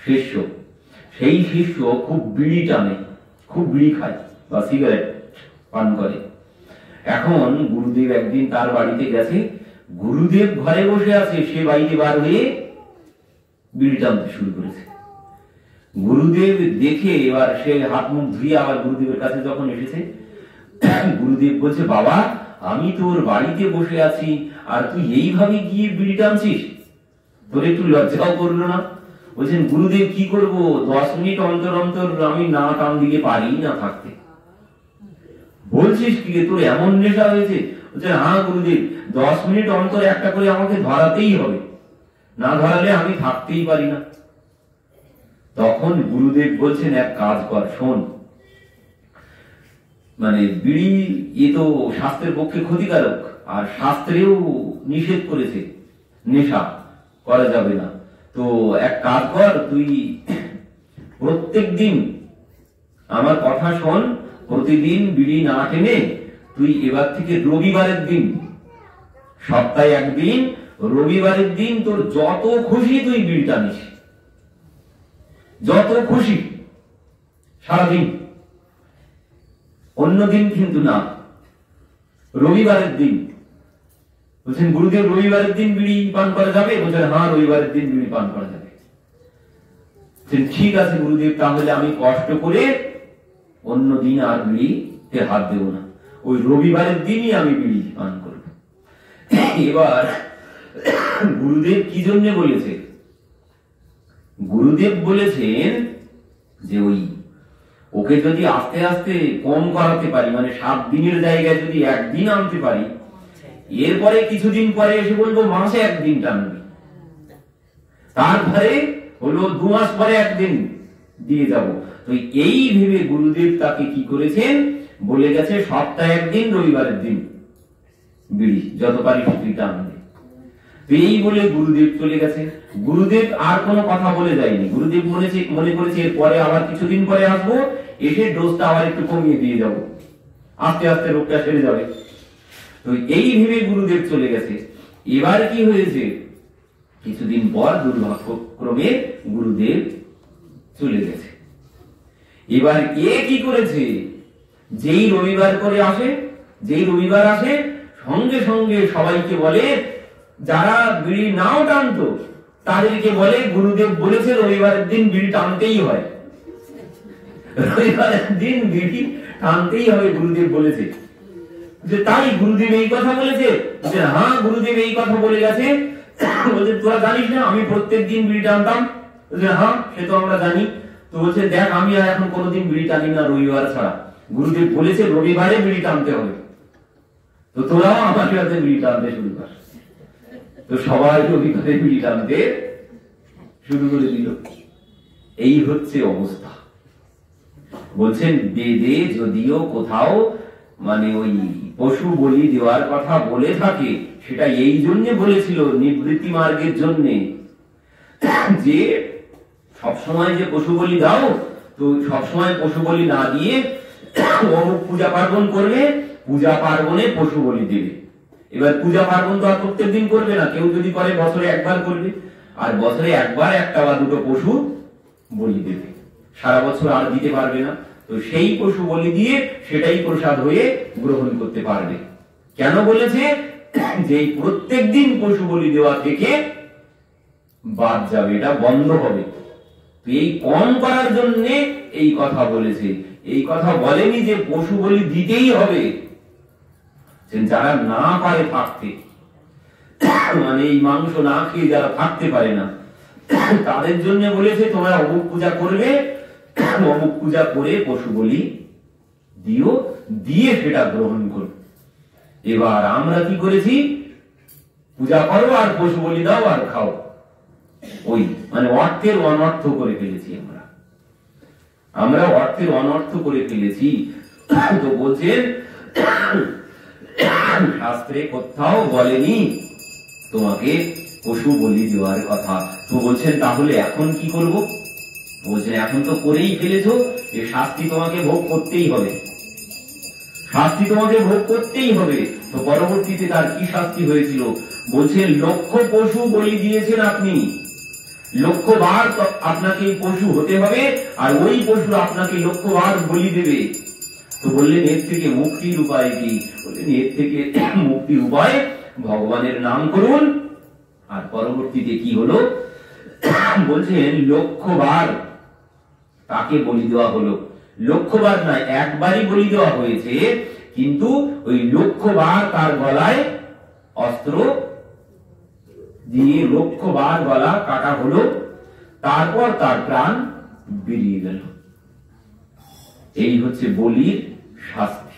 শিষ্য, সেই শিষ্য খুব বিড়ি টানে, খুব বিড়ি খায় বা সিগারেট পান করে। এখন গুরুদেব একদিন তার বাড়িতে গেছে, গুরুদেব ঘরে বসে আছে, সে বাইরে বার হয়ে বিড়ি টানতে শুরু করেছে। গুরুদেব দেখে এবার সে হাত মুখ ধুয়ে আবার গুরুদেবের কাছে যখন এসেছে, গুরুদেব বলছে, বাবা আমি তোর বাড়িতে বসে আছি আর তুই এইভাবে গিয়ে বিড়ি টানছিস, তোর একটু লজ্জাও করলো না? বলছেন, গুরুদেব কি করব, 10 মিনিট অন্তর অন্তর আমি না টান দিলে পারি না থাকতে। বলছিস কি, তোর এমন নেশা হয়েছে? বলছেন, হ্যাঁ গুরুদেব, 10 মিনিট অন্তর একটা করে আমাকে ধরাতেই হবে, না ধরালে আমি থাকতেই পারি না। তখন গুরুদেব বলছেন, এক কাজ কর, শোন, মানে বিড়ি এ তো স্বাস্থ্যের পক্ষে ক্ষতিকারক, আর শাস্ত্রেও নিষেধ করেছে, নেশা করা যাবে না। তো এক কাজ কর, তুই প্রত্যেক দিন আমার কথা শোন, প্রতিদিন বিড়ি না টেনে তুই এবার থেকে রবিবারের দিন, সপ্তাহে একদিন রবিবারের দিন তোর যত খুশি তুই বিড়ি টানিস, যত খুশি সারাদিন, অন্য দিন কিন্তু না, রবিবারের দিন। বলছেন, গুরুদেব রবিবারের দিন বিড়ি পান করা যাবে? বলছেন, হ্যাঁ রবিবারের দিন বিড়ি পান করা যাবে। ঠিক আছে গুরুদেব, তাহলে আমি কষ্ট করে অন্য দিন আর বিড়িতে হাত দেব না, ওই রবিবারের দিনই আমি বিড়ি পান করব। এবার গুরুদেব কি জন্য বলেছে? গুরুদেব বলেছেন যে ওকে যদি আস্তে আস্তে কম করাতে পারি, মানে 7 দিনের জায়গায় যদি 1 দিন আনতে পারি, এরপরে কিছুদিন পরে এসে বলবো মাসে 1 দিন টানবি, তারপরে হলো 2 মাস পরে 1 দিন দিয়ে যাব। তো এই ভেবে গুরুদেব তাকে কি করেছেন, বলে গেছে সপ্তাহে 1 দিন রবিবারের দিন বিড়ি যত পারি তুই টানবি। এই বলে গুরুদেব চলে গেছে। গুরুদেব আর কোনো কথা বলে যায়নি। গুরুদেব মনে করেছে এরপরে আবার কিছুদিন পরে আসবো, এসে ডোজটা আবার একটু কমিয়ে দিয়ে যাব, আস্তে আস্তে রোগটা সেরে যাবে। তো এই ভেবে গুরুদেব চলে গেছে। এবার কি হয়েছে, কিছুদিন পর দুর্ভাগ্যক্রমে গুরুদেব চলে গেছে। এবার এ কি করেছে, যেই রবিবার করে আসে, যেই রবিবার আসে, সঙ্গে সঙ্গে সবাইকে বলে, যারা বিড়ি নাও টানতো তাদেরকে বলে, গুরুদেব বলেছে রবিবারের দিন বিড়ি টানতেই হয়, রবিবারের দিন বিড়ি টানতেই হবে, গুরুদেব বলেছে। যে তাই গুরুদেব এই কথা বলেছে? যে হ্যাঁ গুরুদেব এই কথা বলে গেছে। বলছে, তোরা জানিস না আমি প্রত্যেক দিন বিড়ি টানতাম? হ্যাঁ সে তো আমরা জানি। তো বলছে, দেখ আমি আর এখন কোনোদিন বিড়ি টানি না রবিবার ছাড়া, গুরুদেব বলেছে রবিবারে বিড়ি টানতে হবে, তো তোরাও আমার সাথে বিড়ি টানতে শুরু কর। তো সবাই রবিবারে বিড়ি টানতে শুরু করে দিল। এই হচ্ছে অবস্থা। বলছেন, বেদে যদিও কোথাও মানে ওই পশু বলি দেওয়ার কথা বলে থাকে, সেটা এই জন্য বলেছিল, নিবৃত্তি মার্গের জন্য, যে সবসময় যে পশু বলি দাও, তো সবসময় পশু বলি না দিয়ে অমুক পূজা পার্বণ করবে, পূজা পার্বণে পশু বলি দেবে। এবার পূজা পার্বণ তো আর প্রত্যেক দিন করবে না, কেউ যদি করে বছরে একবার করবে, আর বছরে একবার একটা বা দুটো পশু বলি দেবে, সারা বছর আর দিতে পারবে না। তো সেই পশু বলি দিয়ে সেটাই প্রসাদ হয়ে গ্রহণ করতে পারবে। কেন বলেছে, যে প্রত্যেক দিন পশু বলি দেওয়া থেকে বাদ যাবে, এটা বন্ধ হবে। তো এই কম করার জন্য এই কথা বলেছে। এই কথা বলেনি যে পশু বলি দিতেই হবে। যারা না পারে থাকতে, মানে এই মাংস না খেয়ে যারা থাকতে পারে না, তাদের জন্য বলেছে তোমরা অমুক পূজা করবে, অমুক পূজা করে পশু বলি দিও, দিয়ে সেটা গ্রহণ করো। এবার আমরা কি করেছি, পূজা করো আর পশু বলি দাও আর খাও, ওই মানে অর্থের অনর্থ করে ফেলেছি আমরা অর্থের অনর্থ করে ফেলেছি। তো বলছেন, শাস্ত্রে কোথাও বলেনি তোমাকে পশু বলি দেওয়ার কথা। তো বলছেন, তাহলে এখন কি করব? বলছেন, এখন তো করেই ফেলেছো, যে শাস্তি তোমাকে ভোগ করতেই হবে, শাস্তি তোমাকে ভোগ করতেই হবে। তো পরবর্তীতে তার কি শাস্তি হয়েছিল? বলছেন, 1,00,000 পশু বলি দিয়েছেন আপনি, লক্ষ্যবার আপনাকে পশু হতে হবে, আর ওই পশু আপনাকে লক্ষ্যবার বলি দেবে। তো বললেন এর থেকে মুক্তির উপায় কি? বললেন এর থেকে মুক্তির উপায় ভগবানের নাম করুন। আর পরবর্তীতে কি হলো বলছেন লক্ষ্যবার তাকে বলি দেওয়া হলো। লক্ষ্যবার নয়, একবারই বলি দেওয়া হয়েছে, কিন্তু ওই লক্ষ্যবার তার গলায় অস্ত্র দিয়ে লক্ষ্যবার গলা কাটা হলো, তারপর তার প্রাণ বেরিয়ে গেল। এই হচ্ছে বলির শাস্তি।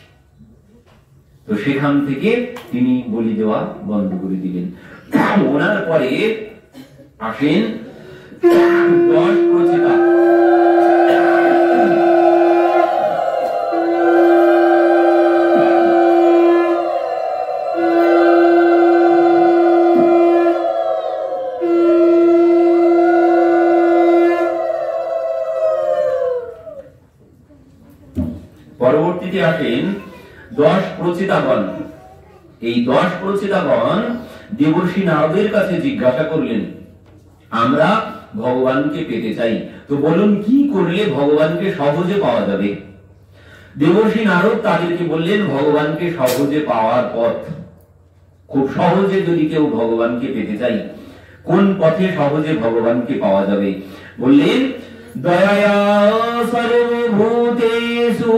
তো সেখান থেকে তিনি বলি দেওয়া বন্ধ করে দিলেন। ওনার পরে আসেন 10 প্রচেতা। পরবর্তীতে আসেন 10 প্রচেতাগণ। এই 10 প্রচেতাগণ দেবর্ষি নারদের কাছে জিজ্ঞাসা করলেন, আমরা ভগবানকে পেতে চাই, তো বলুন কি করলে ভগবানকে সহজে পাওয়া যাবে? দেবর্ষি নারদ তাদেরকে বললেন, ভগবানকে সহজে পাওয়ার পথ, খুব সহজে যদি কেউ ভগবানকে পেতে চাই, কোন পথে সহজে ভগবানকে পাওয়া যাবে? বললেন, দয়া সর্বভূতেষু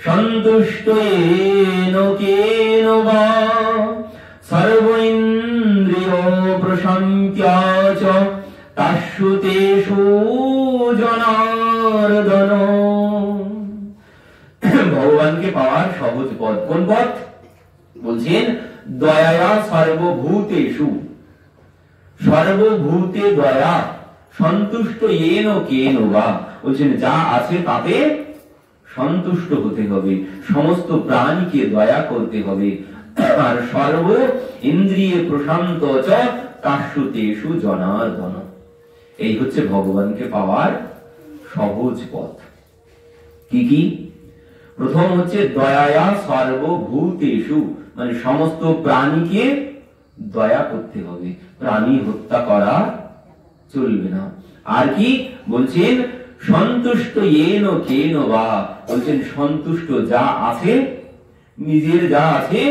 সন্তুষ্টেন কেন বা সর্বেন্দ্রিয় প্রশান্ত্যা চ তাস্যু তেষু জনার্দন। ভগবানকে পাওয়ার সহজ পথ কোন পথ? বলছেন দয়া সর্বভূতেষু, সর্বভূতে দয়া, সন্তুষ্ট येन केन वा, বলছেন যা আছে তাতে সন্তুষ্ট হতে হবে, সমস্ত প্রাণীকে দয়া করতে হবে, আর সর্ব ইন্দ্রিয়ে প্রশান্ত চ তাস্যু তেষু জনার্দন। এই হচ্ছে ভগবানকে পাওয়ার সহজ পথ। কি কি? প্রথম হচ্ছে দয়া সর্বভূতেষু, মানে সমস্ত প্রাণীকে দয়া করতে হবে, প্রাণী হত্যা করা চলবে না। আর কি বলছেন? সন্তুষ্ট येन केन वा, বলছেন সন্তুষ্ট যা আছে, নিজের যা আছে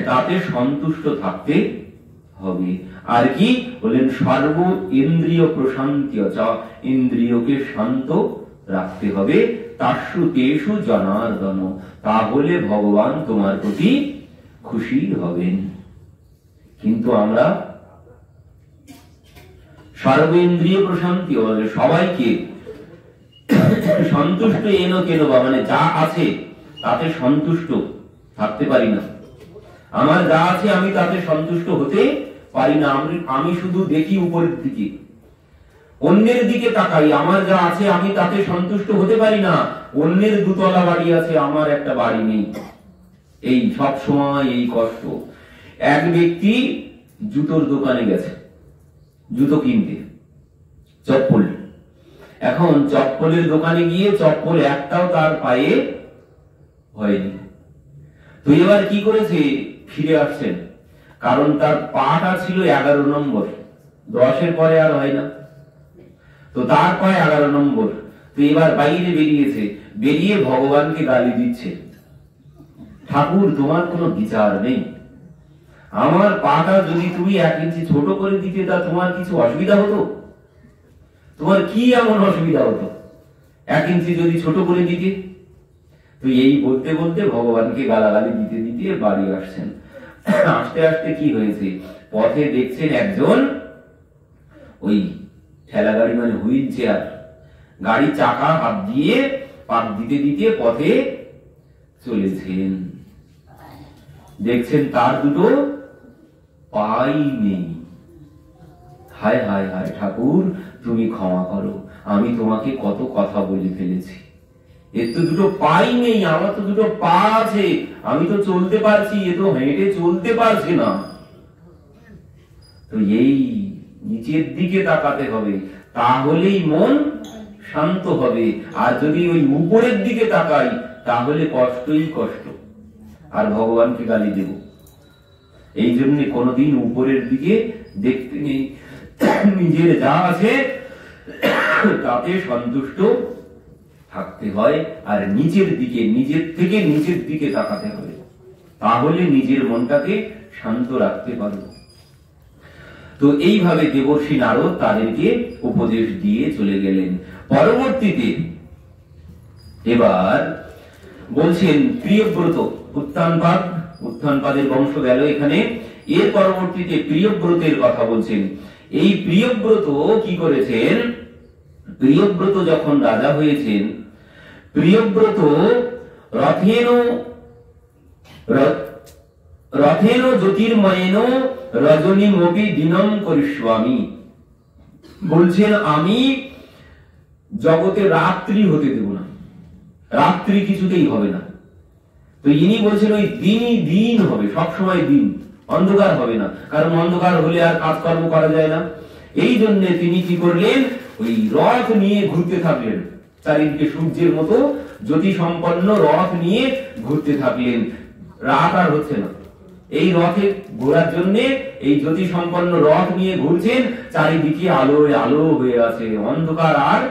তাতে সন্তুষ্ট থাকতে হবে। আর কি বলেন? সর্ব ইন্দ্রিয় প্রশান্তি, ইন্দ্রিয়কে শান্ত রাখতে হবে, তাস্যু তেষু জনার্দন, তাহলে ভগবান তোমার প্রতি খুশি হবেন। কিন্তু আমরা সর্বেন্দ্রিয় প্রশান্তি, সবাইকে সন্তুষ্ট येन केन वा, মানে যা আছে তাতে সন্তুষ্ট থাকতে পারি না। আমার যা আছে আমি তাতে সন্তুষ্ট হতে পারি না। আমি শুধু দেখি উপরের দিকে, অন্যের দিকে তাকাই, আমার যা আছে আমি তাতে সন্তুষ্ট হতে পারি না। অন্যের দুতলা বাড়ি আছে, আমার একটা বাড়ি নেই, এই সব সময় এই কষ্ট। এক ব্যক্তি জুতোর দোকানে গেছে জুতো কিনতে, চপ্পল। এখন চপ্পলের দোকানে গিয়ে চপ্পল একটাও তার পায়ে হয়নি। তো এবার কি করেছে? ফিরে আসছেন, কারণ তার পাটা ছিল 11 নম্বর, 10-এর পরে আর হয় না, তো তার পায়ে 11 নম্বর। তো এবার বাইরে বেরিয়েছে, বেরিয়ে ভগবানকে গালি দিচ্ছে, ঠাকুর তোমার কোনো বিচার নেই, আমার পাটা যদি তুমি 1 ইঞ্চি ছোট করে দিতে তা তোমার কিছু অসুবিধা হতো? তোমার কি এমন অসুবিধা হতো 1 ইঞ্চি যদি ছোট করে দিতে? তো এই বলতে বলতে ভগবানকে গালাগালি দিতে দিতে বাড়ি আসছেন। আসতে আসতে কি হয়েছে? পথে দেখছেন একজন ওই ঠেলা গাড়ি, মানে হুইল চেয়ার, গাড়ি চাকা হাত দিয়ে পাক দিতে দিতে পথে চলেছেন। দেখছেন তার দুটো পাই নেই। হায় হায় হায় ঠাকুর, তুমি ক্ষমা করো, আমি তোমাকে কত কথা বলে ফেলেছি, এর তো দুটো পাই নেই, আমার তো দুটো পা আছে, আমি তো চলতে পারছি, এ তো হেঁটে চলতে পারছে না। তো এই নিচের দিকে তাকাতে হবে, তাহলেই মন শান্ত হবে। আর যদি ওই উপরের দিকে তাকাই তাহলে কষ্টই কষ্ট, আর ভগবানকে গালি দেব। এই জন্য কোনদিন উপরের দিকে দেখতে নেই। নিজের যা আছে তাতে সন্তুষ্ট থাকতে হয়, আর নিজের থেকে নিজের দিকে তাকাতে হবে, তাহলে নিজের মনটাকে শান্ত রাখতে পারবে। তো এইভাবে দেবর্ষী নারদ তাদেরকে উপদেশ দিয়ে চলে গেলেন। পরবর্তীতে এবার বলছেন প্রিয়ব্রত, উত্থানপাদের বংশ গেল এখানে। এর পরবর্তীতে প্রিয়ব্রতের কথা বলছেন। এই প্রিয়ব্রত কি করেছেন? প্রিয়ব্রত যখন রাজা হয়েছেন, প্রিয়ব্রত রথেন জ্যোতির্ময়েন রজনীমপি দিনম করিষ্যামি, বলছেন আমি জগতে রাত্রি হতে দেব না, রাত্রি কিছুতেই হবে না। তো ইনি বলছেন ওই দিনই দিন হবে, সবসময় দিন, অন্ধকার হবে না, কারণ অন্ধকার হলে আর কাজকর্ম করা যায় না। এই জন্য তিনি কি করলেন? ওই রথ নিয়ে ঘুরতে থাকলেন, চারিদিকে সূর্যের মতো জ্যোতি সম্পন্ন রথ নিয়ে ঘুরতে থাকলেন। রাত আর হচ্ছে না, এই রথে ঘোরার জন্য এই জ্যোতি সম্পন্ন রথ নিয়ে ঘুরছেন, চারিদিকে আলোয় আলো হয়ে আছে, অন্ধকার আর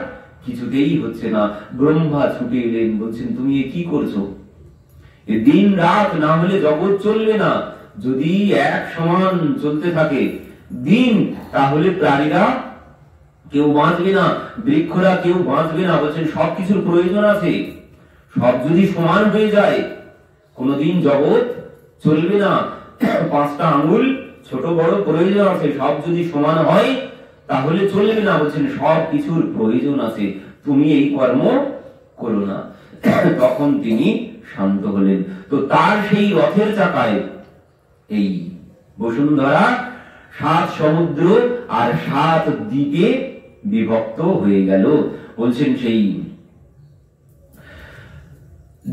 কিছুতেই হচ্ছে না। ব্রহ্মা ছুটে এলেন, বলছেন তুমি কি করছো? দিন রাত না হলে জগৎ চলবে না। যদি এক সমান চলতে থাকে দিন, তাহলে প্রাণীরা কেউ বাঁচবে না, বৃক্ষরা কেউ বাঁচবে না। বলছেন সবকিছুর প্রয়োজন আছে, সব যদি সমান হয়ে যায় কোনদিন জগৎ চলবে না। 5টা আঙ্গুল ছোট বড় প্রয়োজন আছে, সব যদি সমান হয় তাহলে চলবে না। বলছেন সব কিছুর প্রয়োজন আছে, তুমি এই কর্ম করো না। তখন তিনি শান্ত হলেন। তো তার সেই রথের চাকায় এই বসুন্ধরা 7 সমুদ্র আর 7 দ্বীপে বিভক্ত হয়ে গেল। বলছেন সেই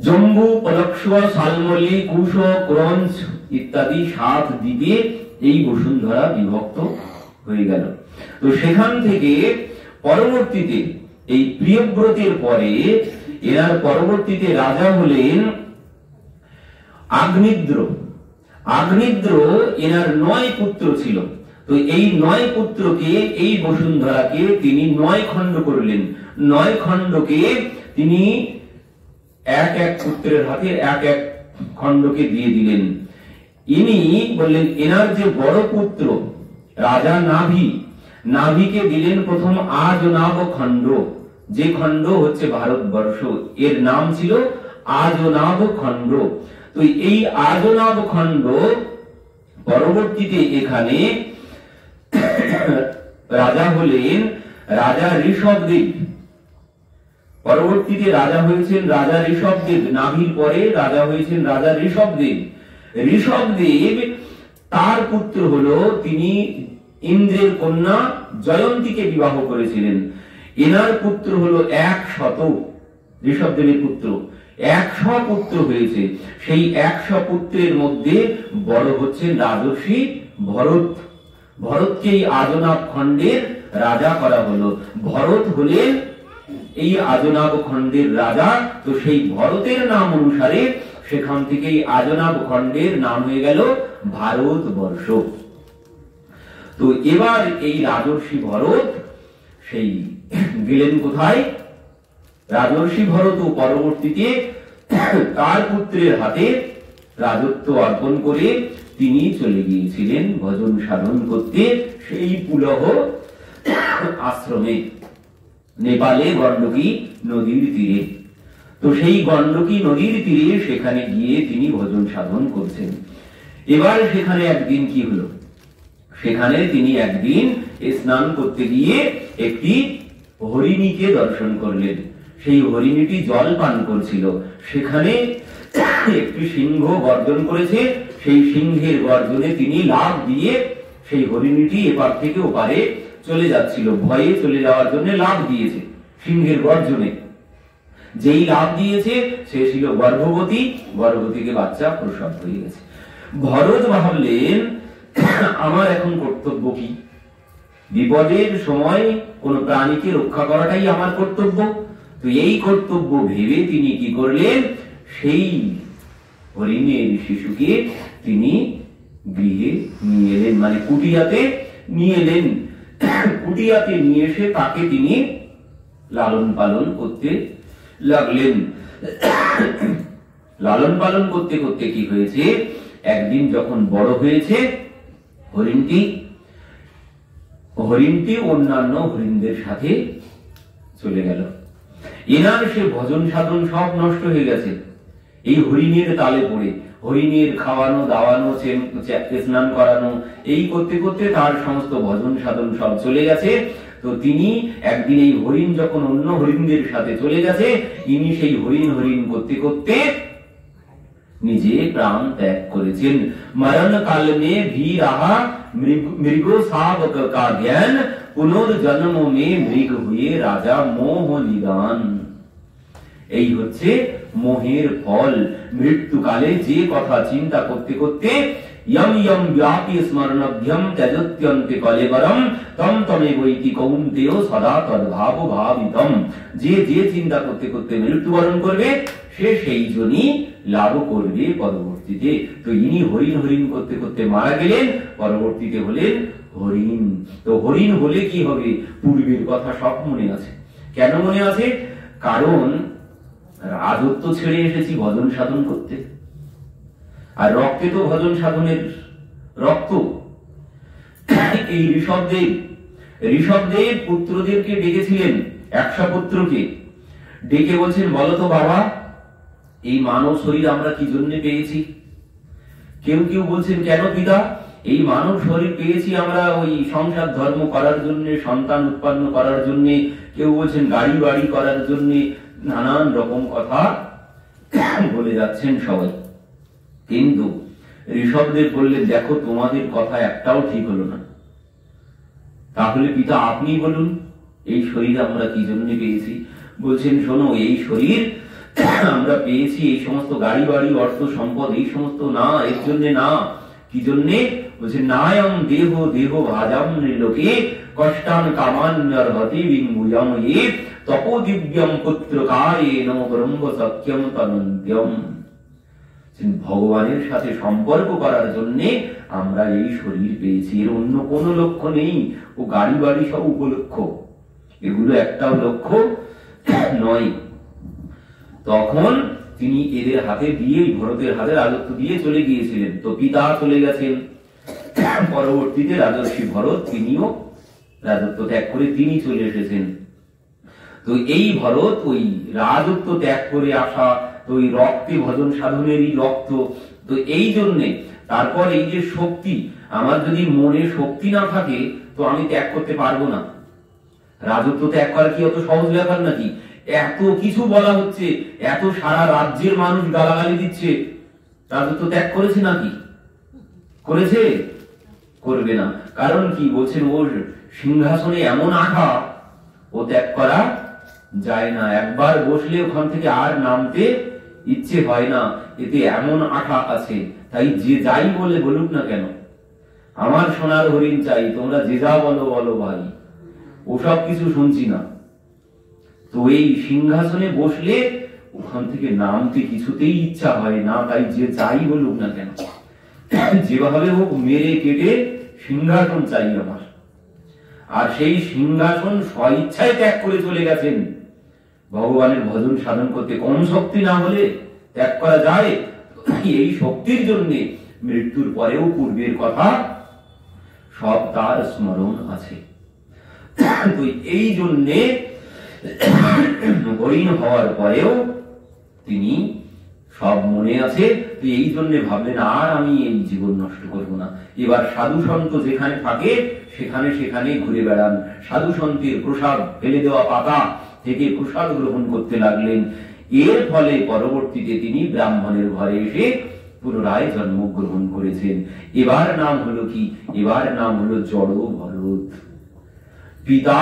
জম্বু, পলক্ষ্য, শালমলি, কুশ, ক্রঞ্চ ইত্যাদি 7 দ্বীপে এই বসুন্ধরা বিভক্ত হয়ে গেল। তো সেখান থেকে পরবর্তীতে এই প্রিয়ব্রতের পরে এর পরবর্তীতে রাজা হলেন আগ্নিদ্র। আগ্নিদ্র এনার 9 পুত্র ছিল। তো এই 9 পুত্রকে, এই বসুন্ধরাকে তিনি 9 খণ্ড করলেন। 9 খণ্ডকে তিনি এক এক পুত্রের হাতে এক এক খণ্ডকে দিয়ে দিলেন। ইনি বললেন এনার যে বড় পুত্র রাজা নাভিকে দিলেন প্রথম আজনাব খণ্ড, যে খণ্ড হচ্ছে ভারতবর্ষ, এর নাম ছিল আজনাব খণ্ড। তো এই আজনাব খণ্ড পরবর্তীতে এখানে রাজা হলেন রাজা ঋষভদেব। পরবর্তীতে রাজা হয়েছেন রাজা ঋষভদেব, নাভির পরে রাজা হয়েছেন রাজা ঋষভদেব। ঋষভদেব তার পুত্র হলো, তিনি ইন্দ্রের কন্যা জয়ন্তীকে বিবাহ করেছিলেন। এনার পুত্র হলো 100, ঋষভদেবের পুত্র 100 পুত্র হয়েছে। সেই 100 পুত্রের মধ্যে বড় হচ্ছেন রাজর্ষি ভরত। ভরতকেই আজনাব খণ্ডের রাজা করা হলো। ভরত হলেন এই আজনাব খণ্ডের রাজা। তো সেই ভরতের নাম অনুসারে সেখান থেকেই আজনাব খণ্ডের নাম হয়ে গেল ভারতবর্ষ। তো এবার এই রাজর্ষি ভরত সেই গেলেন কোথায়? রাজর্ষি ভরত পরবর্তীতে তার পুত্রের হাতে রাজত্ব অর্পণ করে তিনি চলে গিয়েছিলেন ভজন সাধন করতে সেই পুলহ আশ্রমে, নেপালে গণ্ডকী নদীর তীরে। তো সেই গণ্ডকী নদীর তীরে সেখানে গিয়ে তিনি ভজন সাধন করছেন। এবার সেখানে একদিন কি হলো? সেখানে তিনি একদিন স্নান করতে গিয়ে একটি হরিণীকে দর্শন করলেন। সেই হরিণীটি জল পান করছিল। সেখানে একটি সিংহ গর্জন করেছে। সেই সিংহের গর্জনে তিনি লাফ দিয়ে সেই হরিণীটি এপার থেকে ওপারে চলে যাচ্ছিল, ভয়ে চলে যাওয়ার জন্য লাফ দিয়েছে সিংহের গর্জনে। যেই লাফ দিয়েছে সে ছিল গর্ভবতী, গর্ভবতীকে বাচ্চা প্রসব হয়ে গেছে। ভরত ভাবলেন আমার এখন কর্তব্য কি? বিপদের সময় কোন প্রাণীকে রক্ষা করাটাই আমার কর্তব্য। তো এই কর্তব্য ভেবে তিনি কি করলেন? সেই হরিণের শিশুকে তিনি গৃহে নিয়ে এলেন, মানে কুটিয়াতে নিয়ে এলেন। কুটিয়াতে নিয়ে এসে তাকে তিনি লালন পালন করতে লাগলেন। লালন পালন করতে করতে কি হয়েছে, একদিন যখন বড় হয়েছে হরিণটি অন্যান্য হরিণদের সাথে চলে গেল। এনার সে ভজন সাধন সব নষ্ট হয়ে গেছে এই হরিণের তালে পড়ে। হরিণের খাওয়ানো দাওয়ানো স্নান করানো এই করতে করতে তার সমস্ত ভজন সাধন সব চলে গেছে। তো তিনি একদিন এই হরিণ যখন অন্য হরিণদের সাথে চলে গেছে, ইনি সেই হরিণ করতে করতে নিজে প্রাণ ত্যাগ করেছেন। মরণ কাল মে ভি রাহা মৃগ শাবক কা জ্ঞান, পুনর্জন্ম মে মৃগ হুয়ে রাজা মোহ নিদান। এই হচ্ছে মোহের ফল। মৃত্যুকালে যে কথা চিন্তা করতে করতে यम यम व्यापी स्मरणभ्यम त्यजत्यन्ते कलेवरम तम तमे वैति कौन्तेय सदा तद्भाव भावितम। যে যে চিন্তা করতে করতে মৃত্যুবরণ করবে সে সেই জনই লাভ করবে পরবর্তীতে। তো ইনি হরিণ করতে করতে মারা গেলেন, পরবর্তীতে হলেন হরিণ। তো হরিণ হলে কি হবে, পূর্বের কথা সব মনে আছে। কেন মনে আছে? কারণ রাজত্ব ছেড়ে এসেছি ভজন সাধন করতে, আর রক্তে তো ভজন সাধনের রক্ত। এই ঋষভদেব পুত্রদেরকে ডেকেছিলেন, 100 পুত্রকে ডেকে বলছেন, বলো তো বাবা, এই মানব শরীর আমরা কি জন্য পেয়েছি? কেউ কেউ বলছেন, কেন পিতা? এই মানব শরীর পেয়েছি আমরা ওই সংসার ধর্ম করার জন্য, সন্তান উৎপন্ন করার জন্য। কেউ বলছেন গাড়ি বাড়ি করার জন্য। নানান রকম কথা বলে যাচ্ছেন সবাই। কিন্তু ঋষভদেব বললেন, দেখো তোমাদের কথা একটাও ঠিক হলো না। তাহলে পিতা আপনি বলুন, এই শরীর আমরা কি জন্য পেয়েছি? বলছেন, শোনো, এই শরীর আমরা পেয়েছি এই সমস্ত গাড়ি বাড়ি অর্থ সম্পদ এই সমস্ত না, এর জন্য না। কি জন্যে? বলছে, নায়ম দেহ দেহ ভাজাম লোকে কষ্টান কামান্যর্হতি বিঙ্গুয়াম এ তপো দিব্যম পুত্রকারেণ ব্রহ্ম সত্যম তনন্ত্যম। ভগবানের সাথে সম্পর্ক করার জন্য আমরা এই শরীর পেয়েছি, এর অন্য কোনো লক্ষ্য নেই। ও গাড়ি বাড়ি সব উপলক্ষ, এগুলো একটাও লক্ষ্য নয়। তখন তিনি এদের হাতে দিয়ে, ভরতের হাতে রাজত্ব দিয়ে চলে গিয়েছিলেন। তো পিতা চলে গেছেন, পরবর্তীতে রাজর্ষি ভরত তিনিও রাজত্ব ত্যাগ করে তিনি চলে এসেছেন। তো এই ভরত ওই রাজত্ব ত্যাগ করে আসা, তো ওই রক্তে ভজন সাধনেরই রক্ত। তো এই জন্যে তারপর এই যে শক্তি, আমার যদি মনে শক্তি না থাকে তো আমি ত্যাগ করতে পারবো না। রাজত্ব ত্যাগ করা কি অত সহজ ব্যাপার নাকি? এত কিছু বলা হচ্ছে, এত সারা রাজ্যের মানুষ গালাগালি দিচ্ছে, রাজত্ব ত্যাগ করেছে নাকি? করেছে? করবে না। কারণ কি? বলছেন, ওর সিংহাসনে এমন আঠা, ও ত্যাগ করা যায় না। একবার বসলে ওখান থেকে আর নামতে ইচ্ছে হয় না, এতে এমন আঠা আছে। তাই যে যাই বলে বলুক না কেন, আমার সোনার হরিণ চাই, তোমরা যে যা বলো বলো ভাই, ওসব কিছু শুনছি না। তো এই সিংহাসনে বসলে ওখান থেকে নামতে কিছুতেই ইচ্ছা হয় না। তাই যে যাই বলুক না কেন, যেভাবে হোক মেরে কেটে সিংহাসন চাই আমার। আর সেই সিংহাসন স্বইচ্ছায় ত্যাগ করে চলে গেছেন ভগবানের ভজন সাধন করতে। কম শক্তি না হলে ত্যাগ করা যায়? এই শক্তির জন্য মৃত্যুর পরেও পূর্বের কথা সব তার স্মরণ আছে। তো এই জন্যে হরিণ হওয়ার পরেও তিনি সব মনে আছে। তো এই জন্য ভাবলেন, আর আমি এই জীবন নষ্ট করব না। এবার সাধু সন্ত যেখানে থাকে সেখানে সেখানে ঘুরে বেড়ান। সাধু সন্তের প্রসাদ, ফেলে দেওয়া পাতা থেকে প্রসাদ গ্রহণ করতে লাগলেন। এর ফলে পরবর্তীতে তিনি ব্রাহ্মণের ঘরে এসে পুনরায় জন্মগ্রহণ করেছেন। এবার নাম হলো কি? এবার নাম হলো জড় ভরত। পিতা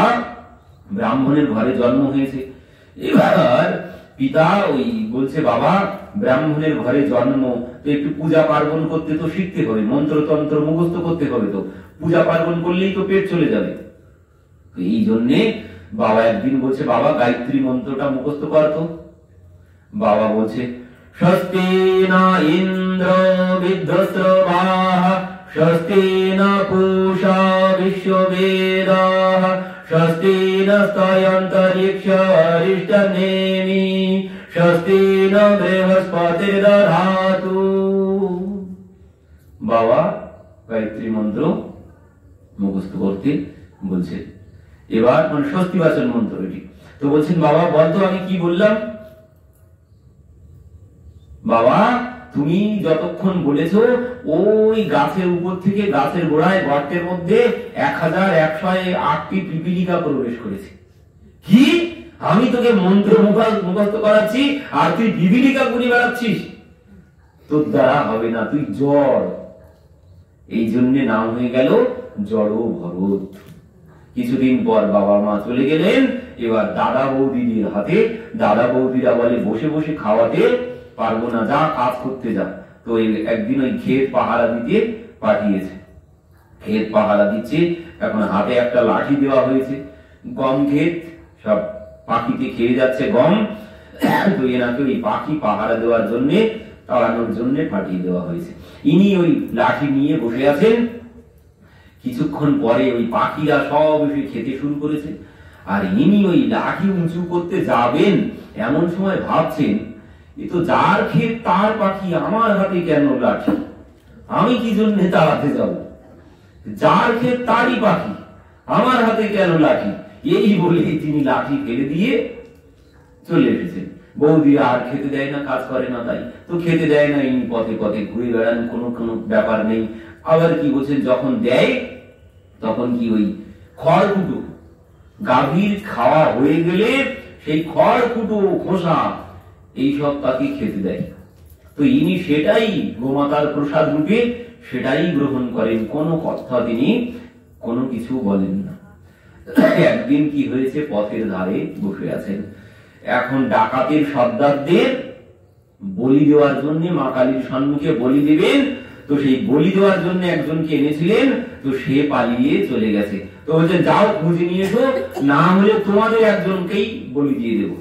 ব্রাহ্মণের ঘরে জন্ম হয়েছে। এবার পিতা ওই বলছে, বাবা ব্রাহ্মণের ঘরে জন্ম, তো একটু পূজা পার্বণ করতে তো শিখতে হবে, মন্ত্রতন্ত্র মুখস্থ করতে হবে। তো পূজা পার্বণ করলেই তো পেট চলে যাবে। এই জন্যে বাবা একদিন বলছে, বাবা গায়ত্রী মন্ত্রটা মুখস্থ করতো। বাবা বলছে, স্বস্তি না ইন্দ্র বিধ্বস্রবাহ স্বস্তি না পূষা বিশ্ববেদাঃ স্বস্তি নস্তয়ন্তরিক্ষরিষ্টনেমি স্বস্তি ন বৃহস্পতির্দধাতু। বাবা গায়ত্রী মন্ত্র মুখস্থ করতে বলছেন। এবার মানে স্বস্তিবাচন মন্ত্র এটি। তো বলছেন বাবা বলতো আমি কি বললাম? বাবা তুমি যতক্ষণ বলেছো ওই গাছের উপর থেকে গাছের গোড়ায় গর্তের মধ্যে 1108টি পিপীলিকা প্রবেশ করেছে। কি? আমি তোকে মন্ত্র মুখস্থ করাচ্ছি আর তুই পিপীলিকা গুনি বেড়াচ্ছিস? তোর দ্বারা হবে না, তুই জড়। এই জন্য নাম হয়ে গেল জড় ভরত। কিছুদিন পর বাবা মা চলে গেলেন। এবার দাদা বৌদিদের হাতে, দাদা বৌদিরা বলে বসে বসে খাওয়াতে পারবো না, যা কাজ করতে যা। তো একদিন ওই ক্ষেত পাহারা দিতে পাঠিয়েছে। ক্ষেত পাহারা দিচ্ছে, এখন হাতে একটা লাঠি দেওয়া হয়েছে। গম ক্ষেত সব পাখিতে খেয়ে যাচ্ছে গম। তো এনাকে ওই পাখি পাহারা দেওয়ার জন্য, তাড়ানোর জন্য পাঠিয়ে দেওয়া হয়েছে। ইনি ওই লাঠি নিয়ে বসে আছেন। কিছুক্ষণ পরে ওই পাখিরা সব এসে খেতে শুরু করেছে। আর ইনি ওই লাঠি উঁচু করতে যাবেন, এমন সময় ভাবছেন এ তো যার ক্ষেত তার পাখি, আমার হাতে কেন লাঠি? আমি কি জন্য তাড়াতে যাব? যার ক্ষেত তারই পাখি, আমার হাতে কেন লাঠি? এই বলে তিনি লাঠি ফেলে দিয়ে চলে এসেছেন। বৌদি আর খেতে দেয় না, কাজ করে না, তাই তো খেতে দেয় না। ইনি পথে পথে ঘুরে বেড়ান, কোনো ব্যাপার নেই। আবার কি বলছেন, যখন দেয় তখন কি ওই খড়কুটো, গাভীর খাওয়া হয়ে গেলে সেই খড়কুটো খোসা এইসব তাকে খেতে দেয়। তো ইনি সেটাই গোমাতার প্রসাদ রূপে সেটাই গ্রহণ করেন, কোনো কথা তিনি কোনো কিছু বলেন না। একদিন কি হয়েছে, পথের ধারে বসে আছেন। এখন ডাকাতের সর্দারদের বলি দেওয়ার জন্য মা কালীর সম্মুখে বলি দেবেন। তো সেই বলি দেওয়ার জন্য একজনকে এনেছিলেন, তো সে পালিয়ে চলে গেছে। তো বলছে যাও খুঁজে নিয়ে এসো, না হলে তোমাদের একজনকেই বলি দিয়ে দেব।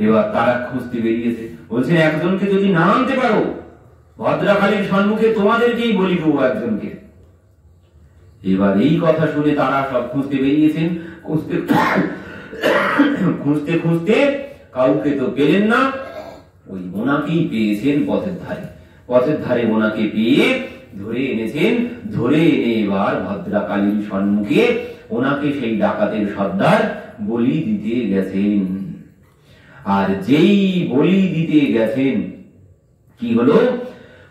এবার তারা খুঁজতে বেরিয়েছে। বলছেন একজনকে যদি না আনতে পারো ভদ্রাকালীর সম্মুখে তোমাদেরকেই বলি দেবো একজনকে। এবার এই কথা শুনে তারা সব খুঁজতে বেরিয়েছেন। খুঁজতে খুঁজতে কাউকে তো পেলেন না, ওই ওনাকেই পেয়েছেন পথের ধারে। পথের ধারে ওনাকে পেয়ে ধরে এনেছেন। ধরে এনে এবার ভদ্রাকালীর সম্মুখে ওনাকে সেই ডাকাতের সর্দার বলি দিতে গেছেন। আর যেই বলি দিতে গেছেন কি হলো,